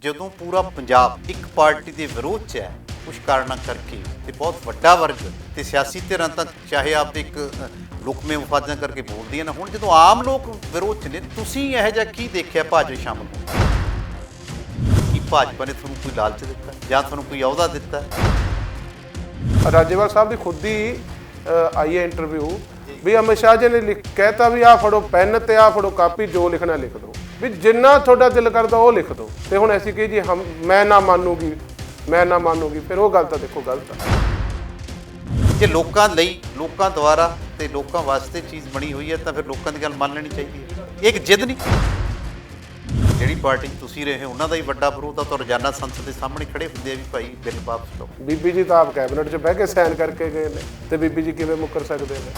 ਜਦੋਂ ਪੂਰਾ ਪੰਜਾਬ ਇੱਕ ਪਾਰਟੀ ਦੇ ਵਿਰੋਧ 'ਚ ਹੈ ਕੁਝ ਕਾਰਨਾਂ ਕਰਕੇ ਤੇ ਬਹੁਤ ਵੱਡਾ ਵਰਗ ਤੇ ਸਿਆਸੀ ਧਿਰਾਂ ਤਾਂ ਚਾਹੇ ਆਪਦੇ ਇੱਕ ਲੁਕਵੇਂ ਮਫਾਦਾਂ ਕਰਕੇ ਬੋਲਦੀਆਂ ਨੇ। ਹੁਣ ਜਦੋਂ ਆਮ ਲੋਕ ਵਿਰੋਧ 'ਚ ਨੇ, ਤੁਸੀਂ ਇਹੋ ਜਿਹਾ ਕੀ ਦੇਖਿਆ ਭਾਜਪਾ ਸ਼ਾਮਲ ਹੋ? ਕੀ ਭਾਜਪਾ ਨੇ ਤੁਹਾਨੂੰ ਕੋਈ ਲਾਲਚ ਦਿੱਤਾ ਜਾਂ ਤੁਹਾਨੂੰ ਕੋਈ ਅਹੁਦਾ ਦਿੱਤਾ? ਰਾਜੇਵਾਲ ਸਾਹਿਬ ਦੀ ਖੁਦ ਦੀ आई है इंटरव्यू भी अमित शाह जी ने कहता भी आ फड़ो पेन ते आ फड़ो कापी जो लिखना लिख दो भी जिन्ना थोड़ा दिल करता वो लिख दो। तो हुण ऐसी कही जी हम मैं ना मानूगी फिर वो गल तो देखो गलत है। ਜੇ ਲੋਕਾਂ ਲਈ ਲੋਕਾਂ ਦੁਆਰਾ ਤੇ ਲੋਕਾਂ ਵਾਸਤੇ ਚੀਜ਼ ਬਣੀ ਹੋਈ ਹੈ ਤਾਂ ਫਿਰ ਲੋਕਾਂ ਦੀ ਗੱਲ ਮੰਨ ਲੈਣੀ ਚਾਹੀਦੀ ਹੈ। ਇਹ ਇੱਕ ਜਿੱਦ ਨਹੀਂ। ਜਿਹੜੀ ਪਾਰਟੀ ਤੁਸੀਂ ਰਹੇ ਹੋ ਉਹਨਾਂ ਦਾ ਹੀ ਵੱਡਾ ਵਿਰੋਧ ਆ ਤਾਂ ਰੋਜ਼ਾਨਾ ਸੰਸਦ ਦੇ ਸਾਹਮਣੇ ਖੜੇ ਹੁੰਦੇ ਆ ਵੀ ਭਾਈ ਬਿੱਲ ਵਾਪਸ ਲਓ। ਬੀਬੀ ਜੀ ਤਾਂ ਆਪ ਕੈਬਨਿਟ 'ਚ ਬਹਿ ਕੇ ਸਾਈਨ ਕਰਕੇ ਗਏ ਨੇ ਤੇ ਬੀਬੀ ਜੀ ਕਿਵੇਂ ਮੁੱਕਰ ਸਕਦੇ ਨੇ?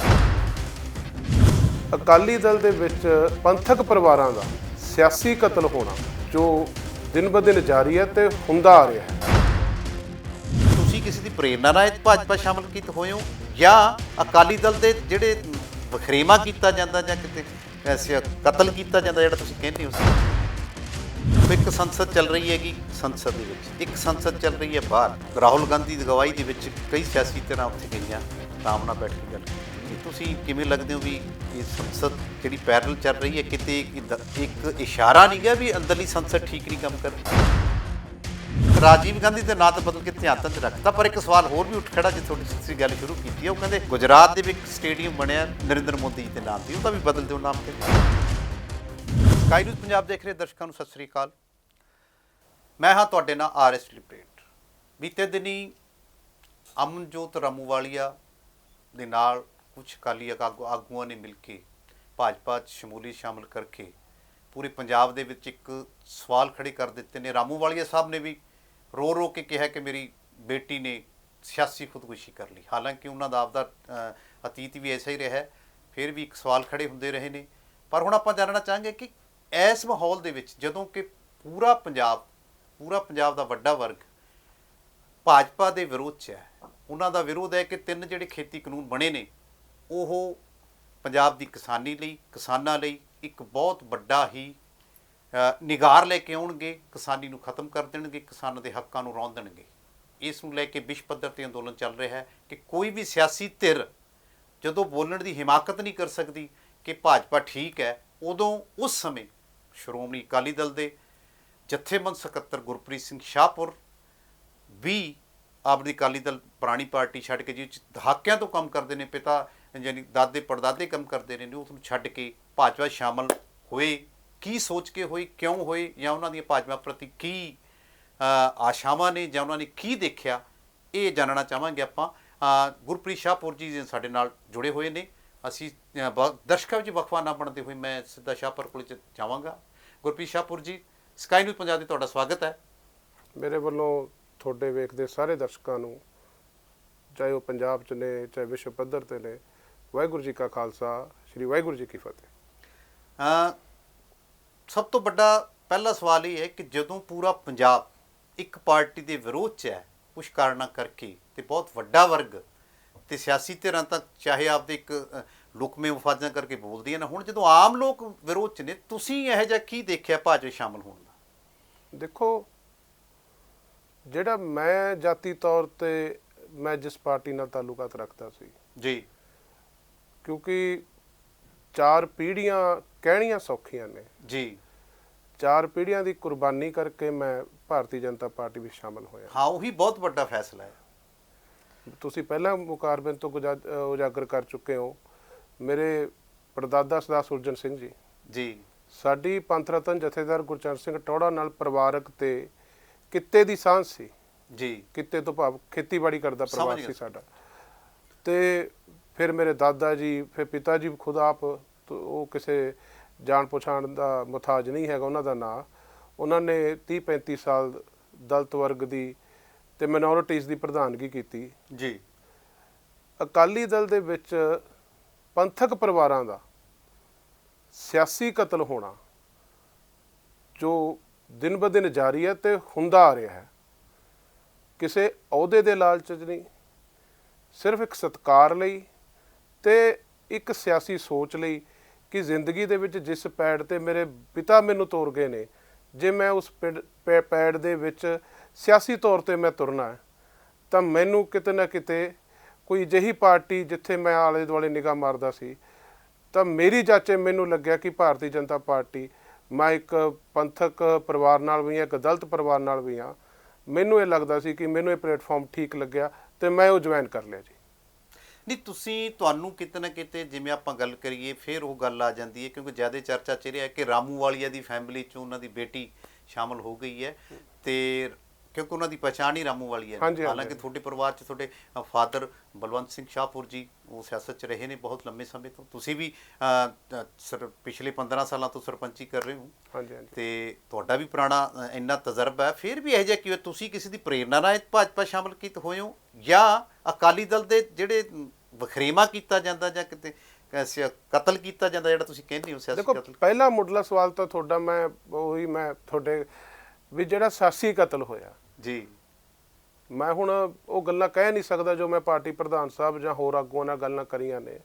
ਅਕਾਲੀ ਦਲ ਦੇ ਵਿੱਚ ਪੰਥਕ ਪਰਿਵਾਰਾਂ ਦਾ ਸਿਆਸੀ ਕਤਲ ਹੋਣਾ ਜੋ ਦਿਨ ਬ ਦਿਨ ਜਾਰੀ ਹੈ ਤੇ ਹੁੰਦਾ ਆ ਰਿਹਾ ਹੈ। ਤੁਸੀਂ ਕਿਸੇ ਦੀ ਪ੍ਰੇਰਨਾ ਨਾਲ ਭਾਜਪਾ ਸ਼ਾਮਲ ਕੀਤੇ ਹੋਏ ਹੋ ਜਾਂ ਅਕਾਲੀ ਦਲ ਦੇ ਜਿਹੜੇ ਵਖਰੇਵਾ ਕੀਤਾ ਜਾਂਦਾ ਜਾਂ ਕਿਤੇ ਐਸੇ ਕਤਲ ਕੀਤਾ ਜਾਂਦਾ ਜਿਹੜਾ ਤੁਸੀਂ ਕਹਿੰਦੇ ਹੋ? ਇੱਕ ਸੰਸਦ ਚੱਲ ਰਹੀ ਹੈਗੀ, ਸੰਸਦ ਦੇ ਵਿੱਚ ਇੱਕ ਸੰਸਦ ਚੱਲ ਰਹੀ ਹੈ ਬਾਹਰ। ਰਾਹੁਲ ਗਾਂਧੀ ਦੀ ਅਗਵਾਈ ਦੇ ਵਿੱਚ ਕਈ ਸਿਆਸੀ ਧਿਰਾਂ ਉੱਥੇ ਗਈਆਂ, ਆਰਾਮ ਨਾਲ ਬੈਠ ਕੇ ਗੱਲ ਕੀਤੀ। ਤੁਸੀਂ ਕਿਵੇਂ ਲੱਗਦੇ ਹੋ ਵੀ ਇਹ ਸੰਸਦ ਜਿਹੜੀ ਪੈਰਲ ਚੱਲ ਰਹੀ ਹੈ ਕਿਤੇ ਇੱਕ ਇਸ਼ਾਰਾ ਨਹੀਂ ਗਿਆ ਵੀ ਅੰਦਰਲੀ ਸੰਸਦ ਠੀਕ ਨਹੀਂ ਕੰਮ ਕਰ ਰਹੀ? ਰਾਜੀਵ ਗਾਂਧੀ ਦੇ ਨਾਂ ਤੇ ਬਦਲ ਕੇ ਧਿਆਨ ਤਾਂ ਰੱਖਤਾ, ਪਰ ਇੱਕ ਸਵਾਲ ਹੋਰ ਵੀ ਉੱਠ ਖੜਾ ਜੇ ਤੁਸੀਂ ਗੱਲ ਸ਼ੁਰੂ ਕੀਤੀ ਹੈ। ਉਹ ਕਹਿੰਦੇ ਗੁਜਰਾਤ ਦੇ ਵਿੱਚ ਸਟੇਡੀਅਮ ਬਣਿਆ ਨਰਿੰਦਰ ਮੋਦੀ ਜੀ ਦੇ ਨਾਮ ਤੇ, ਉਹ ਤਾਂ ਵੀ ਬਦਲ ਦਿਓ ਨਾਮ ਤੇ। ਸਕਾਈ ਨਿਊਜ਼ ਪੰਜਾਬ ਦੇਖ ਰਹੇ ਦਰਸ਼ਕਾਂ ਨੂੰ ਸਤਿ ਸ੍ਰੀ ਅਕਾਲ। ਮੈਂ ਹਾਂ ਤੁਹਾਡੇ ਨਾਲ RS ਲਿਬਰੇਟ। ਬੀਤੇ ਦਿਨੀ ਅਮਨਜੋਤ ਰਾਮੂਵਾਲੀਆ ਦੇ ਨਾਲ ਕੁਝ ਅਕਾਲੀ ਆਗੂਆਂ ਨੇ ਮਿਲ ਕੇ ਭਾਜਪਾ 'ਚ ਸ਼ਮੂਲੀਅਤ ਸ਼ਾਮਲ ਕਰਕੇ ਪੂਰੇ ਪੰਜਾਬ ਦੇ ਵਿੱਚ ਇੱਕ ਸਵਾਲ ਖੜੇ ਕਰ ਦਿੱਤੇ ਨੇ। ਰਾਮੂਵਾਲੀਆ ਸਾਹਿਬ ਨੇ ਵੀ ਰੋ ਰੋ ਕੇ ਕਿਹਾ ਕਿ ਮੇਰੀ ਬੇਟੀ ਨੇ ਸਿਆਸੀ ਖੁਦਕੁਸ਼ੀ ਕਰ ਲਈ। ਹਾਲਾਂਕਿ ਉਹਨਾਂ ਦਾ ਆਪਦਾ ਅਤੀਤ ਵੀ ਐਸਾ ਹੀ ਰਿਹਾ, ਫਿਰ ਵੀ ਇੱਕ ਸਵਾਲ ਖੜੇ ਹੁੰਦੇ ਰਹੇ ਨੇ। ਪਰ ਹੁਣ ਆਪਾਂ ਜਾਣਨਾ ਚਾਹਾਂਗੇ ਕਿ ਇਸ ਮਾਹੌਲ ਦੇ ਵਿੱਚ ਜਦੋਂ ਕਿ ਪੂਰਾ ਪੰਜਾਬ ਦਾ ਵੱਡਾ ਵਰਗ ਭਾਜਪਾ ਦੇ ਵਿਰੋਧ 'ਚ ਹੈ, ਉਹਨਾਂ ਦਾ ਵਿਰੋਧ ਹੈ ਕਿ 3 ਜਿਹੜੇ ਖੇਤੀ ਕਾਨੂੰਨ ਬਣੇ ਨੇ ਉਹ ਪੰਜਾਬ ਦੀ ਕਿਸਾਨਾਂ ਲਈ ਇੱਕ ਬਹੁਤ ਵੱਡਾ ਹੀ ਨਿਗਾਰ ਲੈ ਕੇ ਆਉਣਗੇ, ਕਿਸਾਨੀ ਨੂੰ ਖਤਮ ਕਰ ਦੇਣਗੇ, ਕਿਸਾਨਾਂ ਦੇ ਹੱਕਾਂ ਨੂੰ ਰੌਂਦ ਦੇਣਗੇ। ਇਸ ਨੂੰ ਲੈ ਕੇ ਵਿਸ਼ਵ ਪੱਧਰ 'ਤੇ ਅੰਦੋਲਨ ਚੱਲ ਰਿਹਾ ਹੈ ਕਿ ਕੋਈ ਵੀ ਸਿਆਸੀ ਧਿਰ ਜਦੋਂ ਬੋਲਣ ਦੀ ਹਿਮਾਕਤ ਨਹੀਂ ਕਰ ਸਕਦੀ ਕਿ ਭਾਜਪਾ ਠੀਕ ਹੈ, ਉਦੋਂ ਉਸ ਸਮੇਂ ਸ਼੍ਰੋਮਣੀ ਅਕਾਲੀ ਦਲ ਦੇ ਜਥੇਬੰਦ ਸਕੱਤਰ ਗੁਰਪ੍ਰੀਤ ਸਿੰਘ ਸ਼ਾਹਪੁਰ ਵੀ ਆਪਣੀ ਅਕਾਲੀ ਦਲ ਪੁਰਾਣੀ ਪਾਰਟੀ ਛੱਡ ਕੇ ਜਿਹਦੇ 'ਚ ਦਹਾਕਿਆਂ ਤੋਂ ਕੰਮ ਕਰਦੇ ਨੇ, ਪਿਤਾ ਯਾਨੀ ਦਾਦੇ ਪੜਦਾਦੇ ਕੰਮ ਕਰਦੇ ਨੇ, ਉਸ ਨੂੰ ਛੱਡ ਕੇ ਭਾਜਪਾ ਸ਼ਾਮਲ ਹੋਏ। ਕੀ ਸੋਚ ਕੇ ਹੋਏ, ਕਿਉਂ ਹੋਏ, ਜਾਂ ਉਹਨਾਂ ਦੀਆਂ ਭਾਜਪਾ ਪ੍ਰਤੀ ਕੀ ਆਸ਼ਾਵਾਂ ਨੇ, ਜਾਂ ਉਹਨਾਂ ਨੇ ਕੀ ਦੇਖਿਆ, ਇਹ ਜਾਣਨਾ ਚਾਹਾਂਗੇ ਆਪਾਂ। ਗੁਰਪ੍ਰੀਤ ਸ਼ਾਹਪੁਰ ਜੀ ਸਾਡੇ ਨਾਲ ਜੁੜੇ ਹੋਏ ਨੇ। ਅਸੀਂ ਦਰਸ਼ਕਾਂ ਵਿੱਚ ਵਕਫਾ ਨਾ ਬਣਦੇ ਹੋਏ ਮੈਂ ਸਿੱਧਾ ਸ਼ਾਹਪੁਰ ਕੋਲ ਜਾਵਾਂਗਾ। ਗੁਰਪ੍ਰੀਤ ਸ਼ਾਹਪੁਰ ਜੀ, ਸਕਾਈ ਨਿਊਜ਼ ਪੰਜਾਬ 'ਤੇ ਤੁਹਾਡਾ ਸਵਾਗਤ ਹੈ। ਮੇਰੇ ਵੱਲੋਂ ਤੁਹਾਡੇ ਵੇਖਦੇ ਸਾਰੇ ਦਰਸ਼ਕਾਂ ਨੂੰ, ਚਾਹੇ ਉਹ ਪੰਜਾਬ 'ਚ ਨੇ ਚਾਹੇ ਵਿਸ਼ਵ ਪੱਧਰ 'ਤੇ ਨੇ, ਵਾਹਿਗੁਰੂ ਜੀ ਕਾ ਖਾਲਸਾ, ਸ਼੍ਰੀ ਵਾਹਿਗੁਰੂ ਜੀ ਕੀ ਫਤਿਹ। ਸਭ ਤੋਂ ਵੱਡਾ ਪਹਿਲਾ ਸਵਾਲ ਇਹ ਹੈ ਕਿ ਜਦੋਂ ਪੂਰਾ ਪੰਜਾਬ ਇੱਕ ਪਾਰਟੀ ਦੇ ਵਿਰੋਧ 'ਚ ਹੈ ਕੁਝ ਕਾਰਨਾਂ ਕਰਕੇ ਤੇ ਬਹੁਤ ਵੱਡਾ ਵਰਗ ਤੇ ਸਿਆਸੀ ਧਿਰਾਂ ਤਾਂ ਚਾਹੇ ਆਪਦੇ ਇੱਕ ਲੁਕਵੇਂ ਮਫਾਦਾਂ ਕਰਕੇ ਬੋਲਦੀਆਂ ਨੇ। ਹੁਣ ਜਦੋਂ ਆਮ ਲੋਕ ਵਿਰੋਧ 'ਚ ਨੇ, ਤੁਸੀਂ ਇਹੋ ਜਿਹਾ ਕੀ ਦੇਖਿਆ ਭਾਜਪਾ ਸ਼ਾਮਲ ਹੋਣ ਦਾ? ਦੇਖੋ, ਜਿਹੜਾ ਮੈਂ ਜਾਤੀ ਤੌਰ ਤੇ ਮੈਂ ਜਿਸ ਪਾਰਟੀ ਨਾਲ ਤਾਲੁਕਾਤ ਰੱਖਦਾ ਸੀ ਜੀ, ਕਿਉਂਕਿ 4 ਪੀੜ੍ਹੀਆਂ ਕਹਿਣੀਆਂ ਸੌਖੀਆਂ ਨੇ ਜੀ, 4 ਪੀੜ੍ਹੀਆਂ ਦੀ ਕੁਰਬਾਨੀ ਕਰਕੇ ਮੈਂ ਭਾਰਤੀ ਜਨਤਾ ਪਾਰਟੀ ਵਿੱਚ ਸ਼ਾਮਲ ਹੋਇਆ। ਹਾਂ, ਉਹੀ ਬਹੁਤ ਵੱਡਾ ਫੈਸਲਾ ਹੈ। ਤੁਸੀਂ ਪਹਿਲਾਂ ਮੁਕਾਬਲੇ ਤੋਂ ਉਜਾਗਰ ਕਰ ਚੁੱਕੇ ਹੋ। ਮੇਰੇ ਪੜਦਾਦਾ ਸਰਦਾਰ ਸੁਰਜਨ ਸਿੰਘ ਜੀ ਜੀ, ਸਾਡੀ ਪੰਥ ਰਤਨ ਜਥੇਦਾਰ ਗੁਰਚਰਨ ਸਿੰਘ ਟੌੜਾ ਨਾਲ ਪਰਿਵਾਰਕ ਤੇ ਕਿੱਤੇ ਦੀ ਸਾਂਝ ਸੀ ਜੀ। ਕਿੱਤੇ ਤੋਂ ਭਾਵ ਖੇਤੀਬਾੜੀ ਕਰਦਾ ਪਰਿਵਾਰ ਸੀ ਸਾਡਾ। ਤੇ ਫਿਰ ਮੇਰੇ ਦਾਦਾ ਜੀ, ਫਿਰ ਪਿਤਾ ਜੀ ਖੁਦ ਆਪ, ਉਹ ਕਿਸੇ ਜਾਣ ਪਛਾਣ ਦਾ ਮੁਹਤਾਜ ਨਹੀਂ ਹੈਗਾ ਉਹਨਾਂ ਦਾ ਨਾਂ। ਉਹਨਾਂ ਨੇ 30-35 ਸਾਲ ਦਲਿਤ ਵਰਗ ਦੀ ਤੇ ਮਿਨੋਰਿਟੀਜ਼ ਦੀ ਪ੍ਰਧਾਨਗੀ ਕੀਤੀ ਜੀ। ਅਕਾਲੀ ਦਲ ਦੇ ਵਿੱਚ ਪੰਥਕ ਪਰਿਵਾਰਾਂ ਦਾ ਸਿਆਸੀ ਕਤਲ ਹੋਣਾ ਜੋ ਦਿਨ ਬ ਦਿਨ ਜਾਰੀ ਹੈ ਤੇ ਹੁੰਦਾ ਆ ਰਿਹਾ ਹੈ। ਕਿਸੇ ਅਹੁਦੇ ਦੇ ਲਾਲਚ 'ਚ ਨਹੀਂ, ਸਿਰਫ ਇੱਕ ਸਤਿਕਾਰ ਲਈ ਤੇ ਇੱਕ ਸਿਆਸੀ ਸੋਚ ਲਈ ਕਿ ਜ਼ਿੰਦਗੀ ਦੇ ਵਿੱਚ ਜਿਸ ਪੈੜ ਤੇ ਮੇਰੇ ਪਿਤਾ ਮੈਨੂੰ ਤੋਰ ਗਏ ਨੇ, ਜੇ ਮੈਂ ਉਸ ਪੈੜ ਦੇ ਵਿੱਚ ਸਿਆਸੀ ਤੌਰ ਤੇ ਮੈਂ ਤੁਰਨਾ ਹੈ ਤਾਂ ਮੈਨੂੰ ਕਿਤੇ ਨਾ ਕਿਤੇ ਕੋਈ ਅਜਿਹੀ ਪਾਰਟੀ ਜਿੱਥੇ ਮੈਂ ਆਲੇ ਦੁਆਲੇ ਨਿਗਾਹ ਮਾਰਦਾ ਸੀ ਤਾਂ ਮੇਰੀ ਜਾਚੇ ਮੈਨੂੰ ਲੱਗਿਆ ਕਿ ਭਾਰਤੀ ਜਨਤਾ ਪਾਰਟੀ, ਮੈਂ ਇੱਕ ਪੰਥਕ ਪਰਿਵਾਰ ਨਾਲ ਵੀ ਹਾਂ, ਇੱਕ ਦਲਿਤ ਪਰਿਵਾਰ ਨਾਲ ਵੀ ਹਾਂ, ਮੈਨੂੰ ਇਹ ਲੱਗਦਾ ਸੀ ਕਿ ਮੈਨੂੰ ਇਹ ਪਲੇਟਫਾਰਮ ਠੀਕ ਲੱਗਿਆ ਤੇ ਮੈਂ ਉਹ ਜੁਆਇਨ ਕਰ ਲਿਆ ਜੀ। ਨਹੀਂ, ਤੁਹਾਨੂੰ ਕਿਤੇ ਨਾ ਕਿਤੇ ਜਿਵੇਂ ਆਪਾਂ ਗੱਲ ਕਰੀਏ ਫਿਰ ਉਹ ਗੱਲ ਆ ਜਾਂਦੀ ਹੈ, ਕਿਉਂਕਿ ਜ਼ਿਆਦਾ ਚਰਚਾ ਚ ਰਿਹਾ ਕਿ ਰਾਮੂਵਾਲੀਆ ਦੀ ਫੈਮਿਲੀ 'ਚ ਉਹਨਾਂ ਦੀ ਬੇਟੀ ਸ਼ਾਮਲ ਹੋ ਗਈ ਹੈ ਤੇ ਕਿਉਂਕਿ ਉਹਨਾਂ ਦੀ ਪਛਾਣ ਹੀ ਰਾਮੂਵਾਲੀਆ ਹੈ। ਹਾਲਾਂਕਿ ਤੁਹਾਡੇ ਪਰਿਵਾਰ 'ਚ ਤੁਹਾਡੇ ਫਾਦਰ ਬਲਵੰਤ ਸਿੰਘ ਸ਼ਾਹਪੁਰ ਜੀ ਉਹ ਸਿਆਸਤ 'ਚ ਰਹੇ ਨੇ ਬਹੁਤ ਲੰਮੇ ਸਮੇਂ ਤੋਂ, ਤੁਸੀਂ ਵੀ ਪਿਛਲੇ 15 ਸਾਲਾਂ ਤੋਂ ਸਰਪੰਚੀ ਕਰ ਰਹੇ ਹੋ। ਹਾਂਜੀ ਹਾਂਜੀ। ਤੇ ਤੁਹਾਡਾ ਵੀ ਪੁਰਾਣਾ ਇੰਨਾ ਤਜਰਬਾ ਹੈ, ਫਿਰ ਵੀ ਇਹੋ ਜਿਹਾ ਕਿ ਤੁਸੀਂ ਕਿਸੇ ਦੀ ਪ੍ਰੇਰਨਾ ਨਾਲ ਭਾਜਪਾ ਸ਼ਾਮਲ ਕੀਤੇ ਹੋਏ ਹੋ ਜਾਂ ਅਕਾਲੀ ਦਲ ਦੇ ਜਿਹੜੇ ਵਖਰੇਵਾ ਕੀਤਾ ਜਾਂਦਾ ਜਾਂ ਕਿਤੇ ਕਤਲ ਕੀਤਾ ਜਾਂਦਾ ਜਿਹੜਾ ਤੁਸੀਂ ਕਹਿੰਦੇ ਹੋ ਸਿਆਸੀ ਕਤਲ? ਪਹਿਲਾ ਮੁੱਢਲਾ ਸਵਾਲ ਤਾਂ ਤੁਹਾਡਾ ਮੈਂ ਤੁਹਾਡੇ ਵੀ ਜਿਹੜਾ ਸਿਆਸੀ ਕਤਲ ਹੋਇਆ ਜੀ, ਮੈਂ ਹੁਣ ਉਹ ਗੱਲਾਂ ਕਹਿ ਨਹੀਂ ਸਕਦਾ ਜੋ ਮੈਂ ਪਾਰਟੀ ਪ੍ਰਧਾਨ ਸਾਹਿਬ ਜਾਂ ਹੋਰ ਆਗੂਆਂ ਨਾਲ ਗੱਲਾਂ ਕਰੀਆਂ ਨੇ।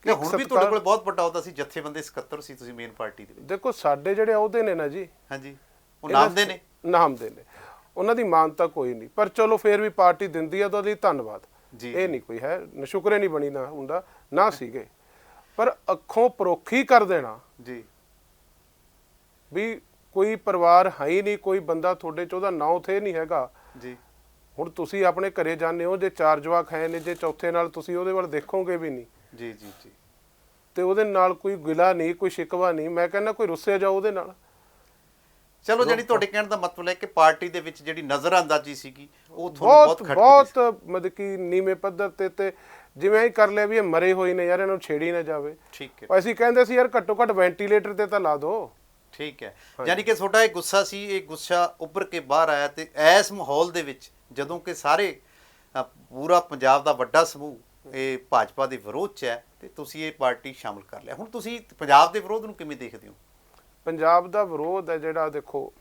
ਕਿ ਹੁਣ ਵੀ ਤੁਹਾਡੇ ਕੋਲ ਬਹੁਤ ਵੱਡਾ ਅਹੁਦਾ ਸੀ, ਜਥੇਬੰਦੀ ਸਕੱਤਰ ਸੀ ਤੁਸੀਂ ਮੇਨ ਪਾਰਟੀ ਦੇ ਵਿੱਚ। ਦੇਖੋ ਸਾਡੇ ਜਿਹੜੇ ਅਹੁਦੇ ਨੇ ਨਾ ਜੀ, ਹਾਂਜੀ, ਉਹ ਨਾਮਦੇ ਨੇ, ਉਹਨਾਂ ਦੀ ਮਾਨਤਾ ਕੋਈ ਨਹੀਂ, ਪਰ ਚਲੋ ਫਿਰ ਵੀ ਪਾਰਟੀ ਦਿੰਦੀ ਆ ਤਾਂ ਉਹਦੇ ਲਈ ਧੰਨਵਾਦ ਜੀ। ਇਹ ਨਹੀਂ ਕੋਈ ਹੈ ਨਸ਼ੁਕਰੇ ਨਹੀਂ ਬਣੀ ਨਾ ਹੁੰਦਾ ਨਾ ਸੀਗੇ, ਪਰ ਅੱਖੋਂ ਪਰੋਖੀ ਕਰ ਦੇਣਾ ਜੀ ਵੀ ਕੋਈ ਪਰਿਵਾਰ ਹੈ ਹੀ ਨਹੀਂ, ਕੋਈ ਬੰਦਾ ਤੁਹਾਡੇ ਚ ਉਹਦਾ ਨਾਂ ਉੱਥੇ ਨਹੀਂ ਹੈਗਾ ਜੀ। ਹੁਣ ਤੁਸੀਂ ਆਪਣੇ ਘਰੇ ਜਾਂਦੇ ਹੋ, ਜੇ 4 ਜਵਾਕ ਹੈ ਨੇ, ਜੇ ਚੌਥੇ ਨਾਲ ਤੁਸੀਂ ਉਹਦੇ ਵੱਲ ਦੇਖੋਗੇ ਵੀ ਨਹੀਂ ਜੀ ਜੀ ਜੀ, ਤੇ ਉਹਦੇ ਨਾਲ ਕੋਈ ਗਿਲਾ ਨਹੀਂ, ਕੋਈ ਸ਼ਿਕਵਾ ਨਹੀਂ, ਮੈਂ ਕਹਿੰਦਾ ਕੋਈ ਰੁੱਸਿਆ ਜਾਓ ਉਹਦੇ ਨਾਲ। ਚਲੋ ਜਿਹੜੀ ਤੁਹਾਡੇ ਕਹਿਣ ਦਾ ਮਤਲਬ ਹੈ ਕਿ ਪਾਰਟੀ ਦੇ ਵਿੱਚ ਜਿਹੜੀ ਨਜ਼ਰਅੰਦਾਜ਼ੀ ਸੀਗੀ ਉਹ ਤੁਹਾਨੂੰ ਬਹੁਤ ਮਤਲਬ ਕਿ ਨੀਵੇਂ ਪੱਧਰ ਤੇ ਜਿਵੇਂ ਹੀ ਕਰ ਲਿਆ ਵੀ ਇਹ ਮਰੇ ਹੋਏ ਨੇ ਯਾਰ, ਇਹਨੂੰ ਛੇੜੀ ਨਾ ਜਾਵੇ। ਠੀਕ ਹੈ, ਅਸੀਂ ਕਹਿੰਦੇ ਸੀ ਯਾਰ ਘੱਟੋ ਘੱਟ ਵੈਂਟੀਲੇਟਰ ਤੇ ਤਾਂ ਲਾ ਦਿਓ। ਠੀਕ ਹੈ, ਯਾਨੀ ਕਿ ਤੁਹਾਡਾ ਇਹ ਗੁੱਸਾ ਸੀ, ਇਹ ਗੁੱਸਾ ਉੱਭਰ ਕੇ ਬਾਹਰ ਆਇਆ ਤੇ ਇਸ ਮਾਹੌਲ ਦੇ ਵਿੱਚ ਜਦੋਂ ਕਿ ਸਾਰੇ ਪੂਰਾ ਪੰਜਾਬ ਦਾ ਵੱਡਾ ਸਮੂਹ ਇਹ ਭਾਜਪਾ ਦੇ ਵਿਰੋਧ 'ਚ ਹੈ ਤੇ ਤੁਸੀਂ ਇਹ ਪਾਰਟੀ ਸ਼ਾਮਲ ਕਰ ਲਿਆ। ਹੁਣ ਤੁਸੀਂ ਪੰਜਾਬ ਦੇ ਵਿਰੋਧ ਨੂੰ ਕਿਵੇਂ ਦੇਖਦੇ ਹੋ? ਪੰਜਾਬ ਦਾ ਵਿਰੋਧ ਹੈ ਜਿਹੜਾ, ਦੇਖੋ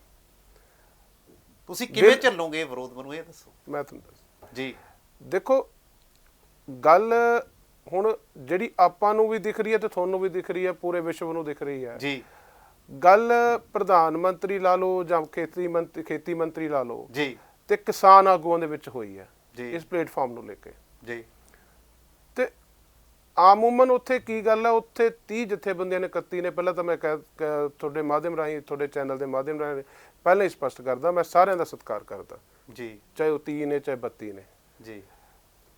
ਤੁਸੀਂ ਕਿਵੇਂ ਚੱਲੋਗੇ ਵਿਰੋਧ, ਮੈਨੂੰ ਇਹ ਦੱਸੋ। ਮੈਂ ਤੁਹਾਨੂੰ ਦੱਸ ਜੀ, ਦੇਖੋ ਗੱਲ ਹੁਣ ਜਿਹੜੀ ਆਪਾਂ ਨੂੰ ਵੀ ਦਿਖ ਰਹੀ ਹੈ ਤੇ ਤੁਹਾਨੂੰ ਵੀ ਦਿਖ ਰਹੀ ਹੈ, ਪੂਰੇ ਵਿਸ਼ਵ ਨੂੰ ਦਿਖ ਰਹੀ ਹੈ ਜੀ। ਗੱਲ ਪ੍ਰਧਾਨ ਮੰਤਰੀ ਲਾ ਲਓ ਜਾਂ ਖੇਤੀ ਮੰਤਰੀ ਲਾ ਲਓ ਜੀ, ਤੇ ਕਿਸਾਨ ਆਗੂਆਂ ਦੇ ਵਿੱਚ ਹੋਈ ਹੈ ਇਸ ਪਲੇਟਫਾਰਮ ਨੂੰ ਲੈ ਕੇ ਜੀ। ਤੇ ਆਮੂਮਨ ਉੱਥੇ ਕੀ ਗੱਲ ਹੈ, ਉੱਥੇ 30 ਜਥੇਬੰਦੀਆਂ ਨੇ 31 ਨੇ, ਪਹਿਲਾਂ ਤਾਂ ਮੈਂ ਤੁਹਾਡੇ ਮਾਧਿਅਮ ਰਾਹੀਂ, ਤੁਹਾਡੇ ਚੈਨਲ ਦੇ ਮਾਧਿਅਮ ਰਾਹੀਂ ਪਹਿਲਾਂ ਹੀ ਸਪਸ਼ਟ ਕਰਦਾ, ਮੈਂ ਸਾਰਿਆਂ ਦਾ ਸਤਿਕਾਰ ਕਰਦਾ ਜੀ, ਚਾਹੇ ਉਹ 30 ਨੇ ਚਾਹੇ 32 ਨੇ ਜੀ,